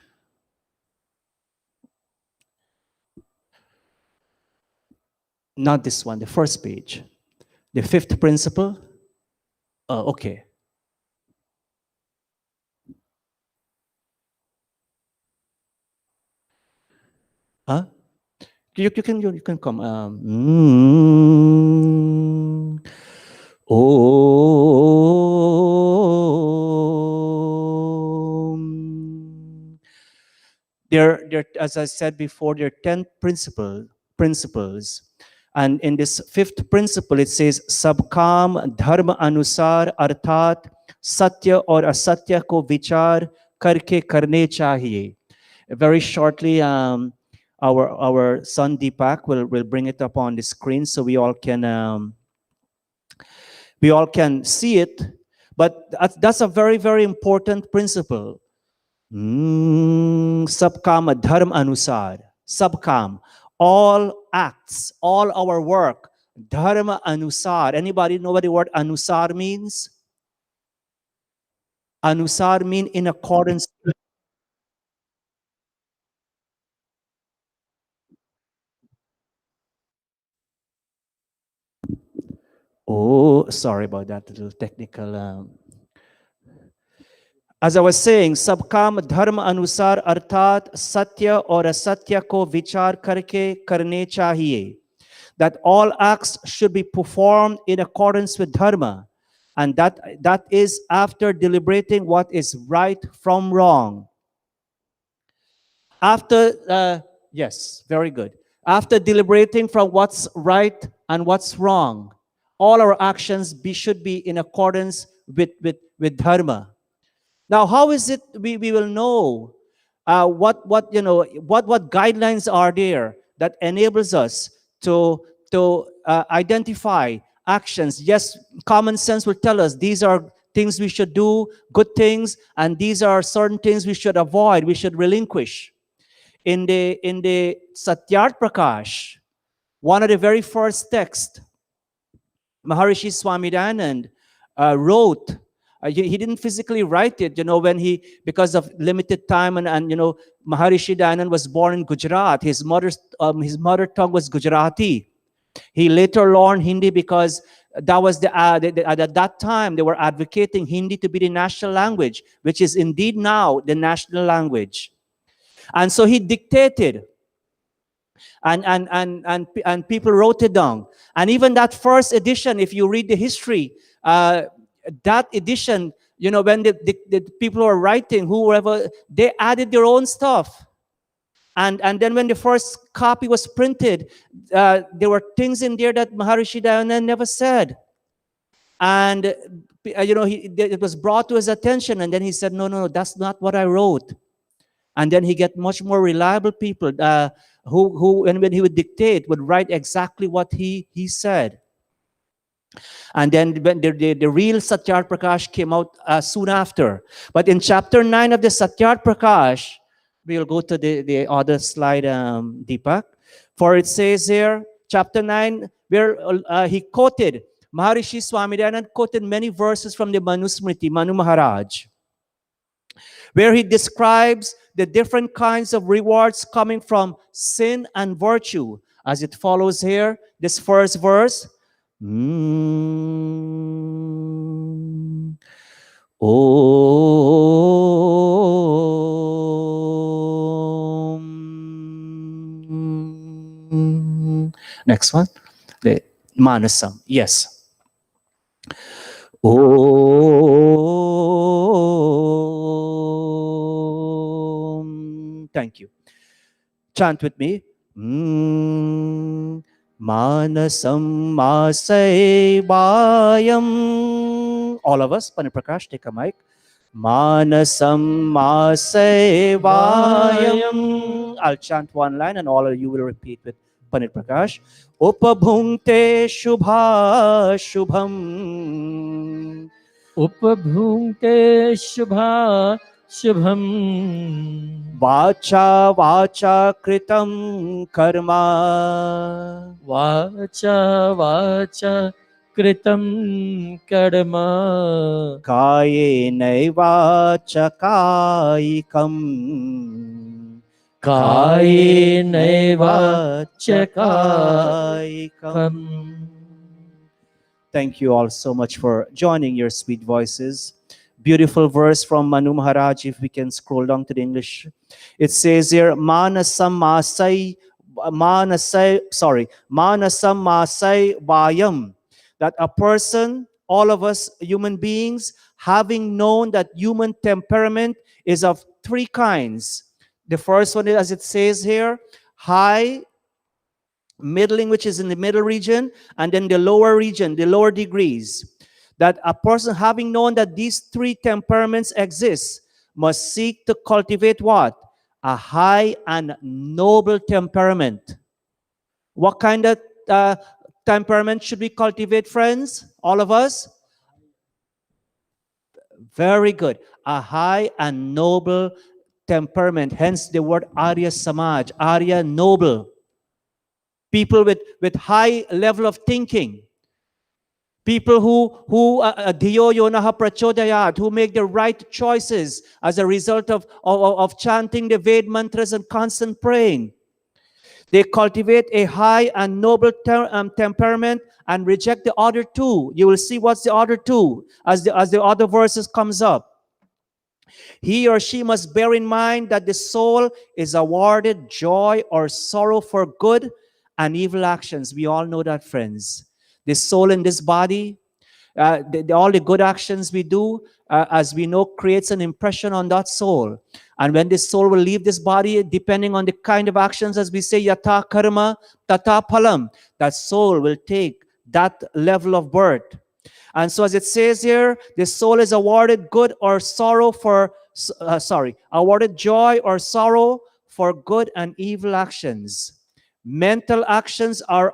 Not this one, the first page. The fifth principle. Okay. Huh? You can come. There, as I said before, there are 10 principles. And in this fifth principle, it says, Sabkam dharma anusar arthat satya or asatya ko vichar karke karne chahiye. Very shortly, our son Deepak will bring it up on the screen so we all can see it. But that's a very, very important principle. Sabkam dharma anusar. Sabkam. All acts, all our work, dharma anusar. Anybody know what the word anusar means? Anusar mean in accordance. Oh, sorry about that little technical. As I was saying, sabkam dharma anusar arthat satya or asatya ko vichar karke karne chahiye. That all acts should be performed in accordance with dharma, and that is after deliberating what is right from wrong. After yes, very good. After deliberating from what's right and what's wrong, all our actions should be in accordance with dharma. Now, how is it we will know what guidelines are there that enables us to identify actions? Yes, common sense will tell us these are things we should do, good things, and these are certain things we should avoid, we should relinquish. In the Satyart Prakash, one of the very first texts, Maharishi Swamidanand wrote. He didn't physically write it, when because of limited time, and Maharishi Dayanand was born in Gujarat. His mother tongue was Gujarati. He later learned Hindi because that was at that time they were advocating Hindi to be the national language, which is indeed now the national language. And so he dictated, and people wrote it down. And even that first edition, if you read the history, that edition, when the people who are writing, whoever, they added their own stuff. And then when the first copy was printed, there were things in there that Maharishi Dayanand never said. And, it was brought to his attention, and then he said, no, that's not what I wrote. And then he get much more reliable people who when he would dictate, would write exactly what he said. And then when the real Satyart Prakash came out soon after. But in chapter 9 of the Satyart Prakash, we'll go to the other slide, Deepak. For it says here, chapter 9, where he quoted, Maharishi Swamidanand quoted many verses from the Manusmriti, Manu Maharaj, where he describes the different kinds of rewards coming from sin and virtue. As it follows here, this first verse, Next one, the Manasam. Yes. Thank you. Chant with me. Manasam Masai Bayam. All of us, Pani Prakash, take a mic. Manasam Masevayam. I'll chant one line and all of you will repeat with Panit Prakash. Upabhungte Shubha Shubham. Upabhungte Shubha Shubham. Vacha Vacha Kritam Karma. Vacha Vacha Kritam Karma. Kaye Naivacha Kaikam. Kayenaiva Chakaikam. Thank you all so much for joining your sweet voices. Beautiful verse from Manu Maharaj, if we can scroll down to the English. It says here, Manasam Masai Vayam. That a person, all of us human beings, having known that human temperament is of three kinds. The first one, as it says here, high, middling, which is in the middle region, and then the lower region, the lower degrees. That a person having known that these three temperaments exist must seek to cultivate what? A high and noble temperament. What kind of temperament should we cultivate, friends? All of us? Very good. A high and noble temperament. Hence the word Arya Samaj. Arya, noble. People with high level of thinking. People who dhiyo yonaha prachodayat, who make the right choices as a result of chanting the Ved mantras and constant praying. They cultivate a high and noble temperament and reject the other two. You will see what's the other two as the other verses comes up. He or she must bear in mind that the soul is awarded joy or sorrow for good and evil actions. We all know that, friends. The soul in this body, all the good actions we do, as we know, creates an impression on that soul. And when this soul will leave this body, depending on the kind of actions, as we say, yata karma, tata phalam, that soul will take that level of birth. And so as it says here, the soul is awarded good or sorrow for, awarded joy or sorrow for good and evil actions. Mental actions are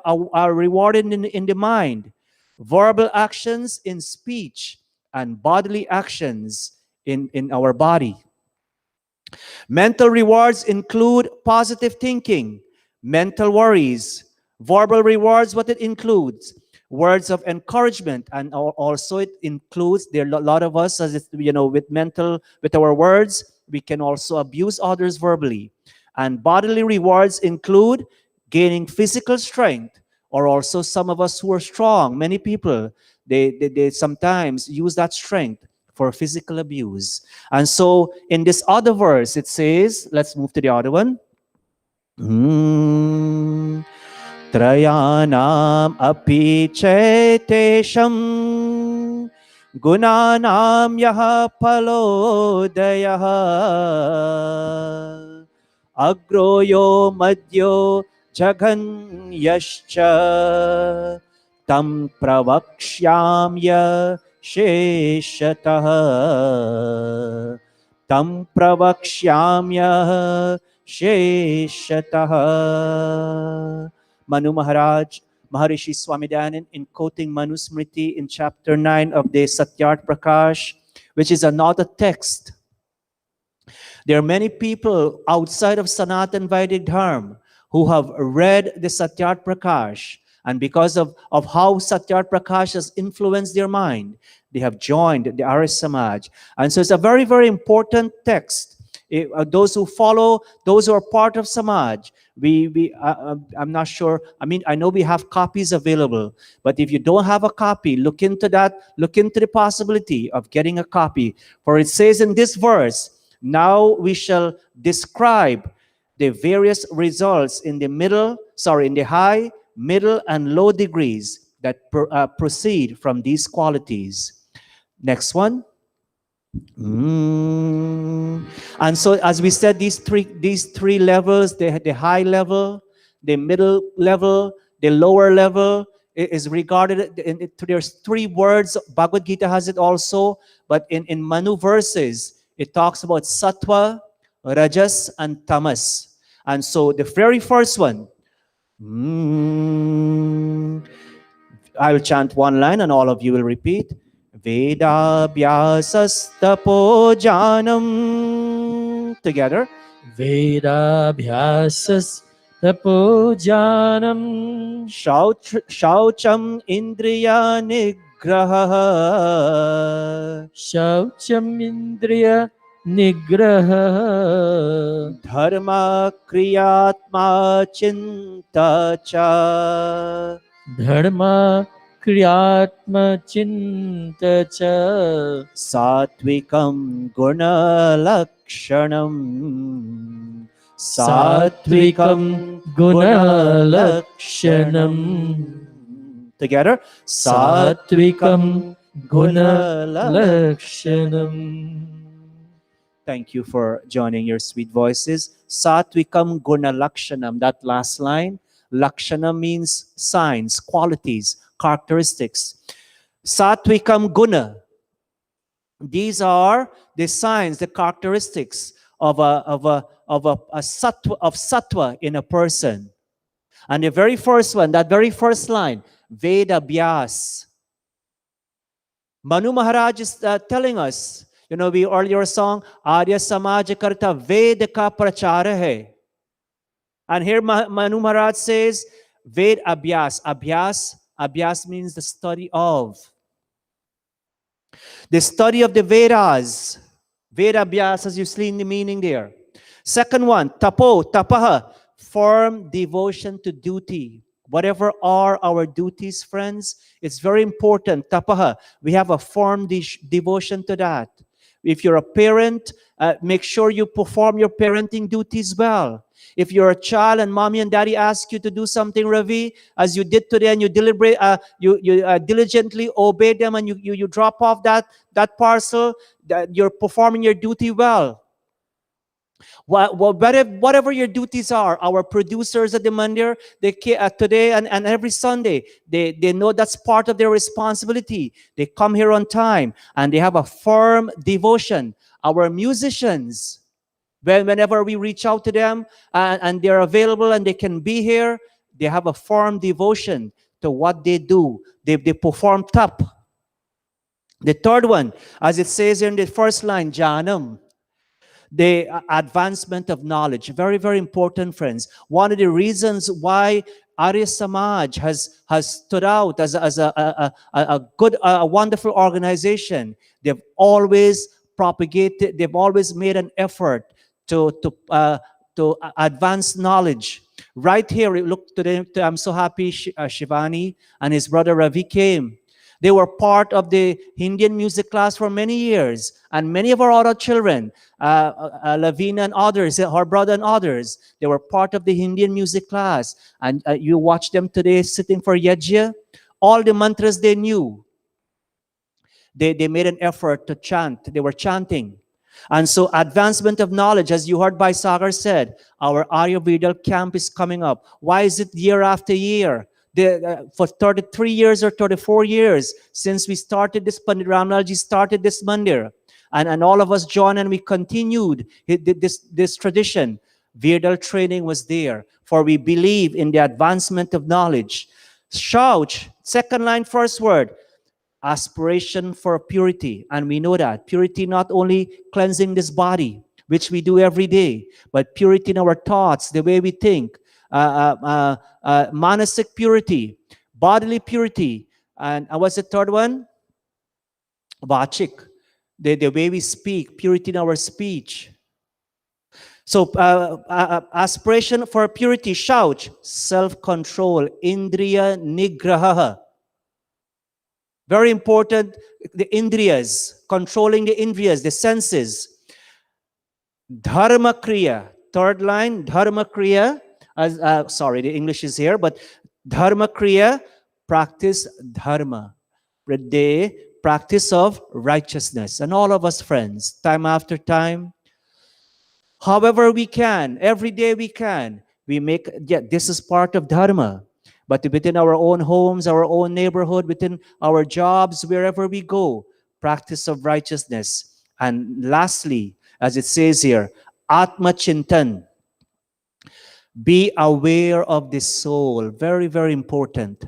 rewarded in the mind. Verbal actions in speech, and bodily actions in our body. Mental rewards include positive thinking, mental worries. Verbal rewards, what it includes? Words of encouragement, and also it includes, there are a lot of us, as it's, with our words, we can also abuse others verbally. And bodily rewards include gaining physical strength, or also some of us who are strong, many people, they sometimes use that strength for physical abuse. And so in this other verse, it says, let's move to the other one. Trayanam api chaitesham gunanam yaha palodayah agroyo madyo jagan yascha tam pravakshyamya sheshatah tam pravakshyamya sheshatah. Manu Maharaj, Maharishi Swami Dayanand, in quoting Manu Smriti in chapter 9 of the Satyart Prakash, which is another text. There are many people outside of Sanatan Vedic Dharma who have read the Satyart Prakash, and because of how Satyart Prakash has influenced their mind, they have joined the Arya Samaj. And so it's a very, very important text. Those who follow, those who are part of Samaj, I'm not sure. I mean, I know we have copies available, but if you don't have a copy, look into that. Look into the possibility of getting a copy. For it says in this verse, now we shall describe the various results in the high, middle, and low degrees that proceed from these qualities. Next one. And so, as we said, these three levels, the high level, the middle level, the lower level, is regarded, there's 3 words. Bhagavad Gita has it also, but in Manu verses, it talks about sattva, rajas, and tamas. And so the very first one, I will chant one line and all of you will repeat. Veda Vyasas Tapo Janam. Together. Vedabhyasas tapojanam Shaucham Indriya Nigraha. shaucham indriya nigraha Dharma Kriyatma Chinta Cha. dharma kriyatma chinta cha Satvikam Guna Lakshanam. Satvikam Guna Lakshanam. Together. Satvikam Guna Lakshanam. Thank you for joining your sweet voices. Satvikam Guna Lakshanam. That last line. Lakshana means signs, qualities, characteristics. Satvikam Guna. These are the signs, the characteristics of sattva in a person. And the very first one, that very first line, Veda Vyas. Manu Maharaj is telling us, we earlier song, Arya Samaj Karta Veda Ka Prachara Hai. And here Manu Maharaj says, Ved Abhyas. Abhyas means the study of. The study of the Vedas. Veda Abhyas, as you see in the meaning there. Second one, tapaha, firm devotion to duty. Whatever are our duties, friends, it's very important. Tapaha, we have a firm devotion to that. If you're a parent, make sure you perform your parenting duties well. If you're a child and mommy and daddy ask you to do something, Ravi, as you did today, and you diligently obey them, and you drop off that parcel, that you're performing your duty well. Whatever your duties are, our producers at the Mandir, today and every Sunday, they know that's part of their responsibility. They come here on time and they have a firm devotion. Our musicians, whenever we reach out to them and they're available and they can be here, they have a firm devotion to what they do. They perform top. The third one, as it says in the first line, Janam, the advancement of knowledge. Very, very important, friends. One of the reasons why Arya Samaj has stood out as a good, wonderful organization. They've always propagated, they've always made an effort to advance knowledge. Right here, look today, I'm so happy Shivani and his brother Ravi came. They were part of the Indian music class for many years. And many of our other children, Lavina and others, her brother and others, they were part of the Indian music class. And you watch them today sitting for Yajya. All the mantras they knew. They made an effort to chant. They were chanting. And so advancement of knowledge, as you heard by Sagar said, our Ayurveda camp is coming up. Why is it year after year? For 33 years or 34 years since we started this, Pandit Ramlalji started this mandir, and all of us joined and we continued this tradition. Vedal training was there, for we believe in the advancement of knowledge. Shauch, second line, first word, aspiration for purity. And we know that purity not only cleansing this body, which we do every day, but purity in our thoughts, the way we think. Manasic purity, bodily purity, and what's the third one? Vachik, the way we speak, purity in our speech. So aspiration for purity, shauch, self-control, indriya nigraha. Very important, the indriyas, controlling the indriyas, the senses. Dharma kriya, third line, dharma kriya. Sorry, the English is here, but dharma kriya, practice dharma. The practice of righteousness. And all of us, friends, time after time, however we can, every day we can, we make, this is part of dharma. but within our own homes, our own neighborhood, within our jobs, wherever we go, practice of righteousness. And lastly, as it says here, Atma Chintan, be aware of the soul. Very, very important.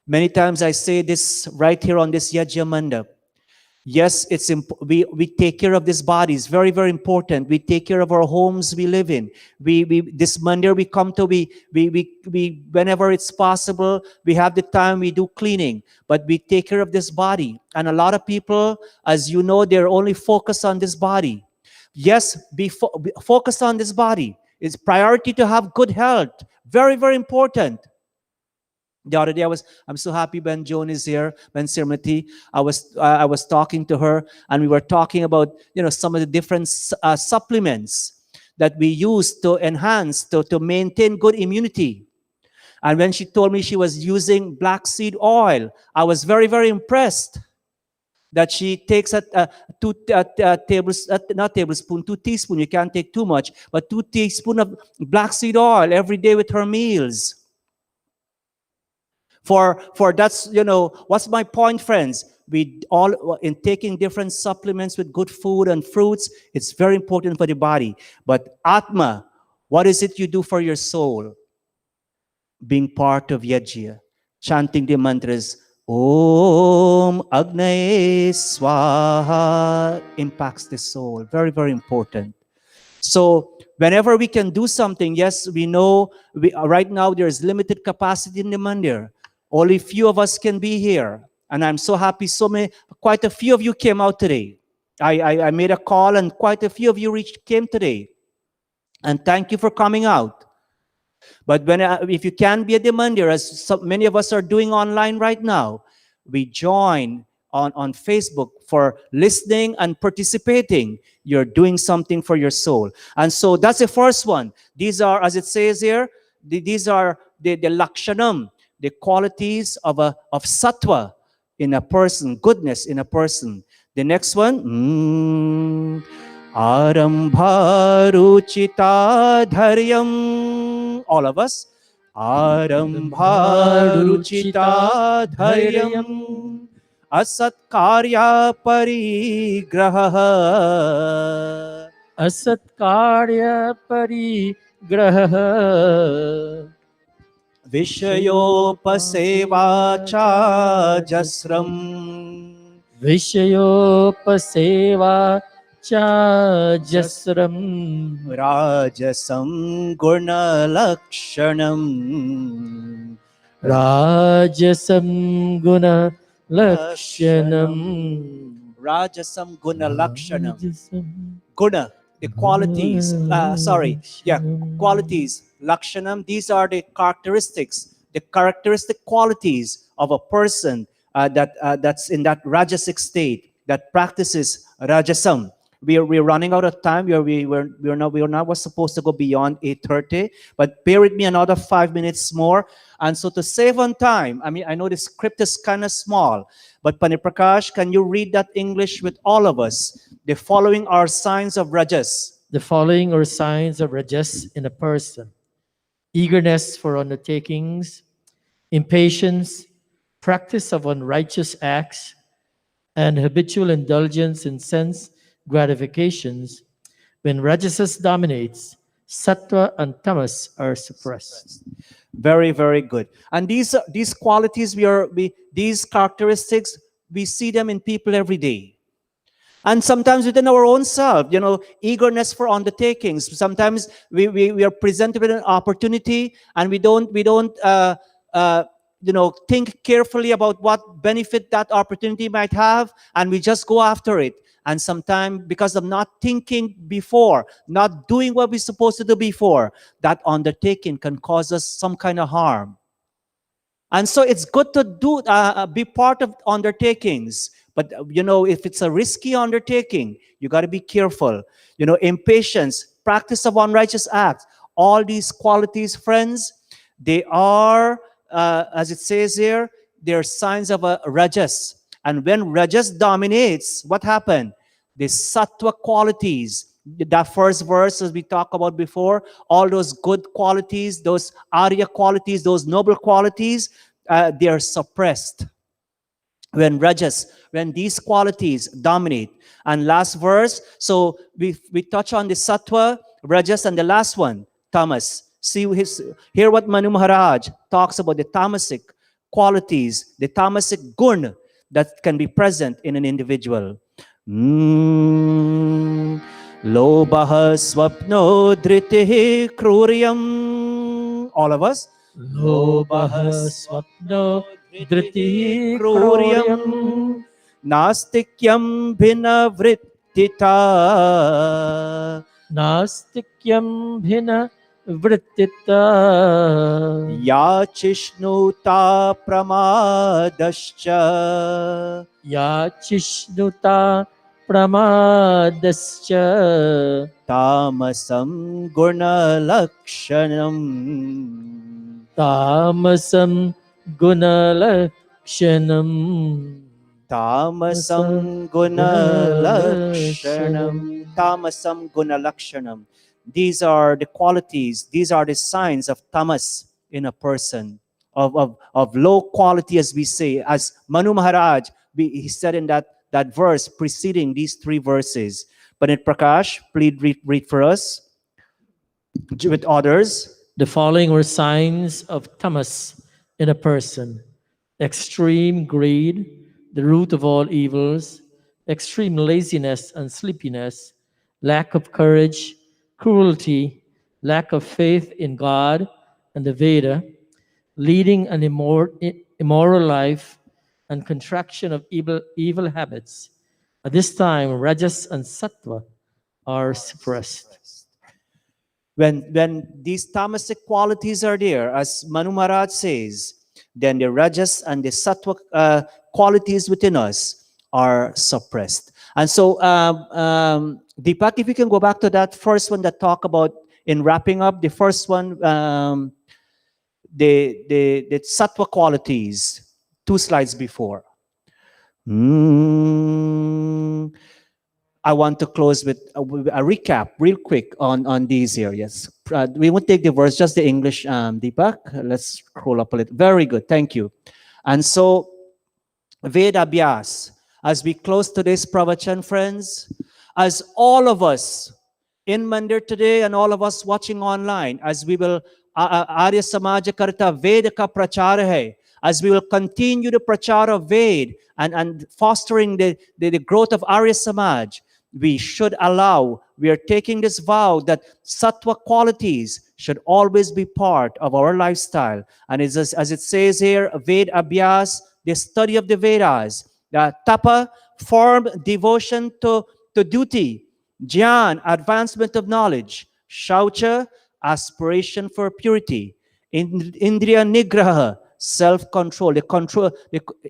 Many times I say this right here on this Yajya Mandap. Yes, we take care of this body. It's very, very important. We take care of our homes we live in. We this Monday we come to we whenever it's possible, we have the time, we do cleaning, but we take care of this body. And a lot of people, as you know, they're only focused on this body. Yes, be focused on this body. It's priority to have good health. Very, very important. The other day, I'm so happy Ben Joan is here, Ben Sirmati. I was talking to her, and we were talking about, some of the different supplements that we use to enhance, to maintain good immunity. And when she told me she was using black seed oil, I was very, very impressed that she takes two teaspoons. You can't take too much, but 2 teaspoons of black seed oil every day with her meals. For that's, what's my point, friends? We all, in taking different supplements with good food and fruits, it's very important for the body. But Atma, what is it you do for your soul? Being part of Yajya, chanting the mantras, Om Agnaye Swaha, impacts the soul. Very, very important. So whenever we can do something, yes, we know right now there's limited capacity in the mandir. Only few of us can be here. And I'm so happy quite a few of you came out today. I made a call and quite a few of you came today. And thank you for coming out. But if you can be at the mandir, as so many of us are doing online right now, we join on Facebook for listening and participating. You're doing something for your soul. And so that's the first one. These are, as it says here, these are the lakshanam, the qualities of sattva in a person, goodness in a person. The next one, arambha ruchita dharyam. All of us. Arambha ruchita dharyam asat karya parigraha. Asat karya parigraha. Vishayopaseva cha jasram. Vishayopaseva cha jasram. Rajasam guna lakshanam. Rajasam guna lakshanam. Rajasam guna lakshanam. Guna, the qualities. Qualities. Lakshanam, these are the characteristics, the characteristic qualities of a person that's in that rajasic state, that practices rajasam. We're running out of time. We're not supposed to go beyond 8:30, but bear with me another 5 minutes more. And so to save on time, I know the script is kind of small, but Paniprakash, can you read that English with all of us? The following are signs of rajas. The following are signs of rajas in a person: eagerness for undertakings, impatience, practice of unrighteous acts, and habitual indulgence in sense gratifications. When rajas dominates, sattva and tamas are suppressed. Very, very good. And these qualities, these characteristics, we see them in people every day. And sometimes within our own self, eagerness for undertakings. Sometimes we are presented with an opportunity and we don't think carefully about what benefit that opportunity might have, and we just go after it. And sometimes because of not thinking before, not doing what we're supposed to do before, that undertaking can cause us some kind of harm. And so it's good to be part of undertakings. But, if it's a risky undertaking, you got to be careful. Impatience, practice of unrighteous acts, all these qualities, friends, they are, as it says here, they're signs of a rajas. And when rajas dominates, what happened? The sattva qualities, That first verse, as we talked about before, all those good qualities, those Arya qualities, those noble qualities, they are suppressed when rajas, when these qualities dominate. And last verse, so we touch on the sattva, rajas, and the last one, tamas. See hear what Manu Maharaj talks about the tamasic qualities, the tamasic gun that can be present in an individual. Lobah swapno dhritihi kruryam. All of us. Lobah swapno dhritihi kruryam kruryam nastikyam bhinavrittita nastikyam bhina vrittita yachishnuta pramadascha yachishnuta pramadascha tamasam gunalakshanam. tamasam gunalakshanam Tamasam gunalakshanam. Tamasam gunalakshanam. These are the qualities, these are the signs of tamas in a person, of low quality, as we say. As Manu Maharaj, he said in that verse preceding these three verses. Pandit Prakash, please read for us with others. The following were signs of tamas in a person: extreme greed, the root of all evils; extreme laziness and sleepiness; lack of courage; cruelty; lack of faith in God and the Veda; leading an immoral life; and contraction of evil habits. At this time, rajas and sattva are suppressed. When these tamasic qualities are there, as Manu Maharaj says, then the rajas and the sattva qualities within us are suppressed. And so, Deepak, if you can go back to that first one that talk about, in wrapping up, the first one, the sattva qualities, 2 slides before. I want to close with a recap real quick on these areas. We won't take the verse, just the English, Deepak. Let's scroll up a little. Very good, thank you. And so, Veda Abhyas, as we close today's pravachan, friends, as all of us in Mandir today and all of us watching online, as we will, Arya Samaja Karta Veda ka prachar hai, as we will continue the prachar of Ved and fostering the growth of Arya Samaj, we should allow, we are taking this vow that sattva qualities should always be part of our lifestyle. And as it says here, Ved Abhyas, the study of the Vedas, tapa, form, devotion to duty; jnana, advancement of knowledge; shaucha, aspiration for purity; indriya nigraha, self-control, the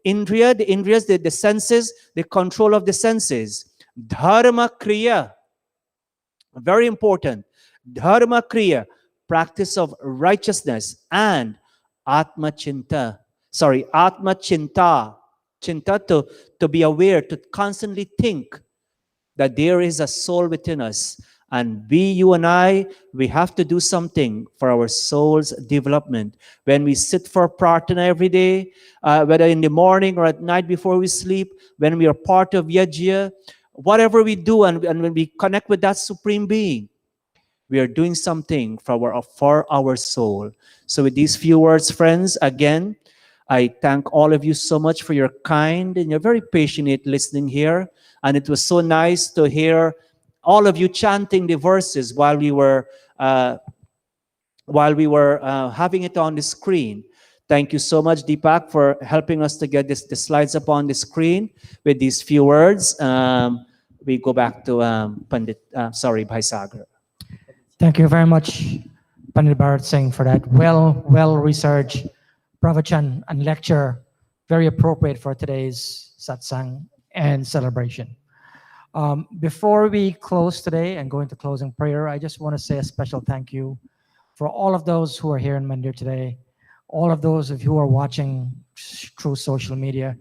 indriyas, the senses, the control of the senses; dharma kriya, very important, dharma kriya, practice of righteousness; and atma chinta, chinta, to be aware, to constantly think that there is a soul within us. And you and I, we have to do something for our soul's development. When we sit for prarthana every day, whether in the morning or at night before we sleep, when we are part of yajna, whatever we do, and when we connect with that Supreme Being, we are doing something for our soul. So with these few words, friends, again, I thank all of you so much for your kind and your very patient listening here. And it was so nice to hear all of you chanting the verses while we were having it on the screen. Thank you so much, Deepak, for helping us to get the slides up on the screen with these few words. We go back to Bhai Sagar. Thank you very much, Pandit Bharat Singh, for that well-researched pravachan and lecture, very appropriate for today's satsang and celebration. Before we close today and go into closing prayer, I just want to say a special thank you for all of those who are here in Mandir today, all of those of you who are watching through social media,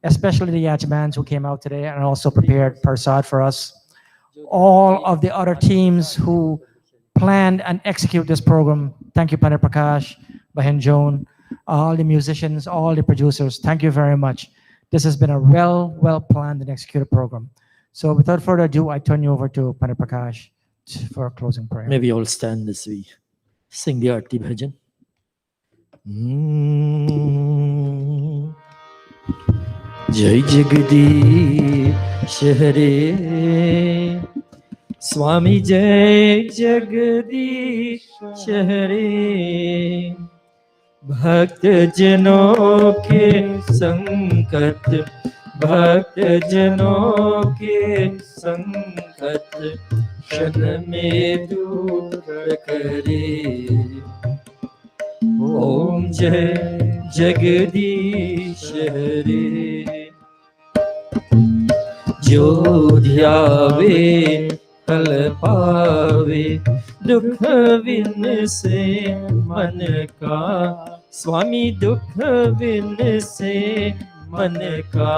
especially the Yajmans who came out today and also prepared Parsad for us. all of the other teams who planned and execute this program. Thank you, Pandit Prakash, Bahen Joan, all the musicians, all the producers. Thank you very much. This has been a well planned and executed program. So without further ado, I turn you over to Pandit Prakash for a closing prayer. Maybe all stand as we sing the Arti Bhajan. Jai Jagadish Hare Swami Jai Jagadish Hare भक्त जनों के संकट भक्त जनों के संकट क्षण में दूर करे ओम जय जगदीश हरे जो ध्यावे फल पावे दुख बिन से मन का स्वामी दुख बिन से मन का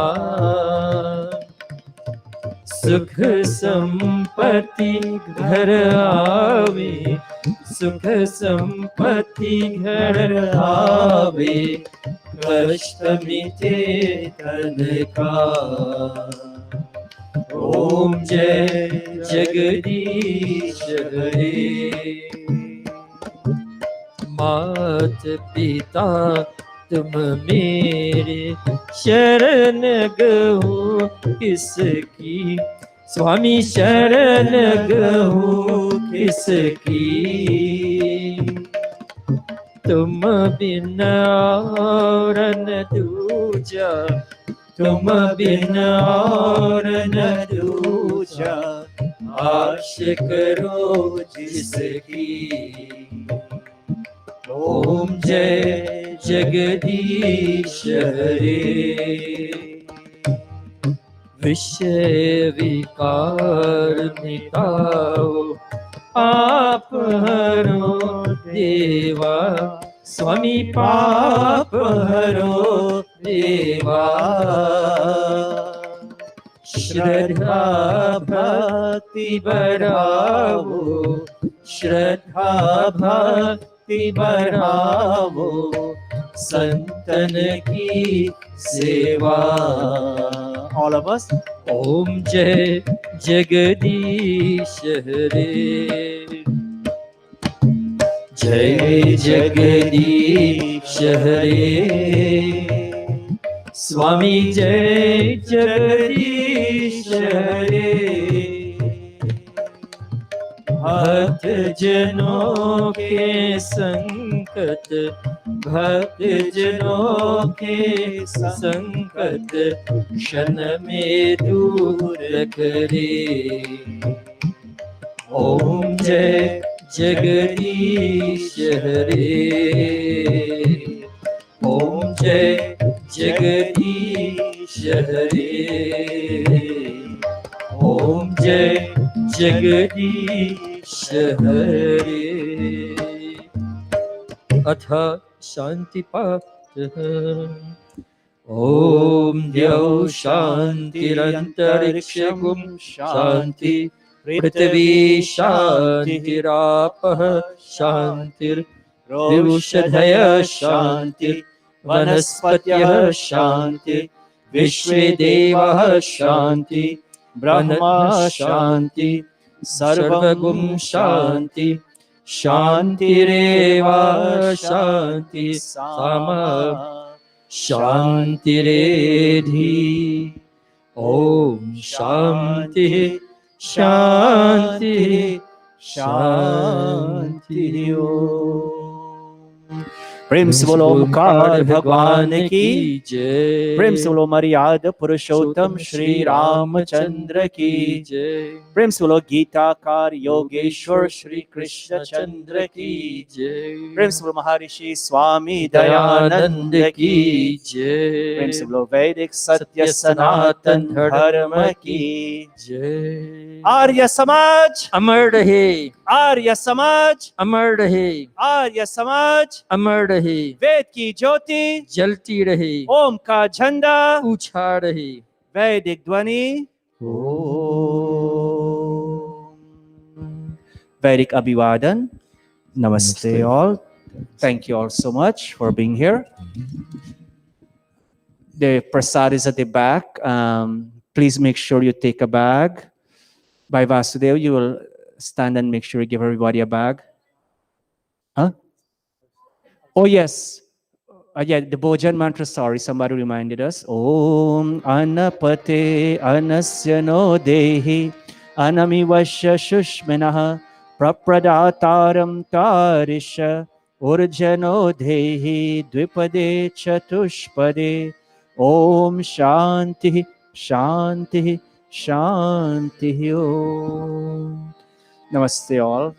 सुख संपत्ति घर आवे सुख संपत्ति घर आवे कष्ट मिटे तन का ओम जय जगदीश हरे मात पिता तुम मेरे शरण गहो किसकी स्वामी शरण गहो किसकी तुम बिन और न दूजा तुम बिन और न दूजा आश करो जिसकी ओम जय जगदीश हरे विषय विकार मिटाओ पाप हरो देवा स्वामी पाप हरो देवा श्रद्धा भक्ति बढ़ाओ श्रद्धा भक्ति बढ़ाओ संतन की सेवा all of us ओम जय जगदीश हरे जय जगदीश हरे स्वामी जय जगदीश हरे भक्त जनों के संकट भक्त जनों के संकट क्षण में दूर करे ओम जय जगदीश हरे ओम जय जगदीश हरे ओम जय जगदीश हरे अथ शांति पाठ ओम द्यौ शांतिरंतरिक्षगुम शांति पृथ्वी शांतिरापः शांतिर्विषधय शांति वनस्पतयः शांति विश्वे देवाः शांति ब्रह्मा शांति सर्वगुम शांति शांतिरेव शांति सामा शांतिरेधि ओम शांति शांति शांति ओम प्रेम से बोलो ओमकार भगवान की जय प्रेम से बोलो मर्यादा पुरुषोत्तम श्री रामचंद्र की जय प्रेम से बोलो गीताकार योगेश्वर श्री कृष्ण चंद्र की जय प्रेम से बोलो महर्षि स्वामी दयानंद की जय प्रेम से बोलो वैदिक सत्य सनातन धर्म की जय आर्य समाज अमर रहे आर्य समाज अमर रहे आर्य समाज अमर रहे वेद की ज्योति जलती रहे ओम का झंडा ऊंचा रहे वैदिक ध्वनि ओम Vedic Abhivadan. Namaste, Namaste. all. Thank you all so much for being here. The prasad is at the back. Please make sure you take a bag. By Vasudev, you will stand and make sure you give everybody a bag. Huh? Oh, yes. Yeah, the Bhojan mantra, sorry, somebody reminded us. Om Anapate Anasya no Dehi Anamivasya Shushminaha Prapradataram Karisha Urjano Dehi Dvipade Chatushpade Om Shanti Shanti Shanti Om. Namaste all.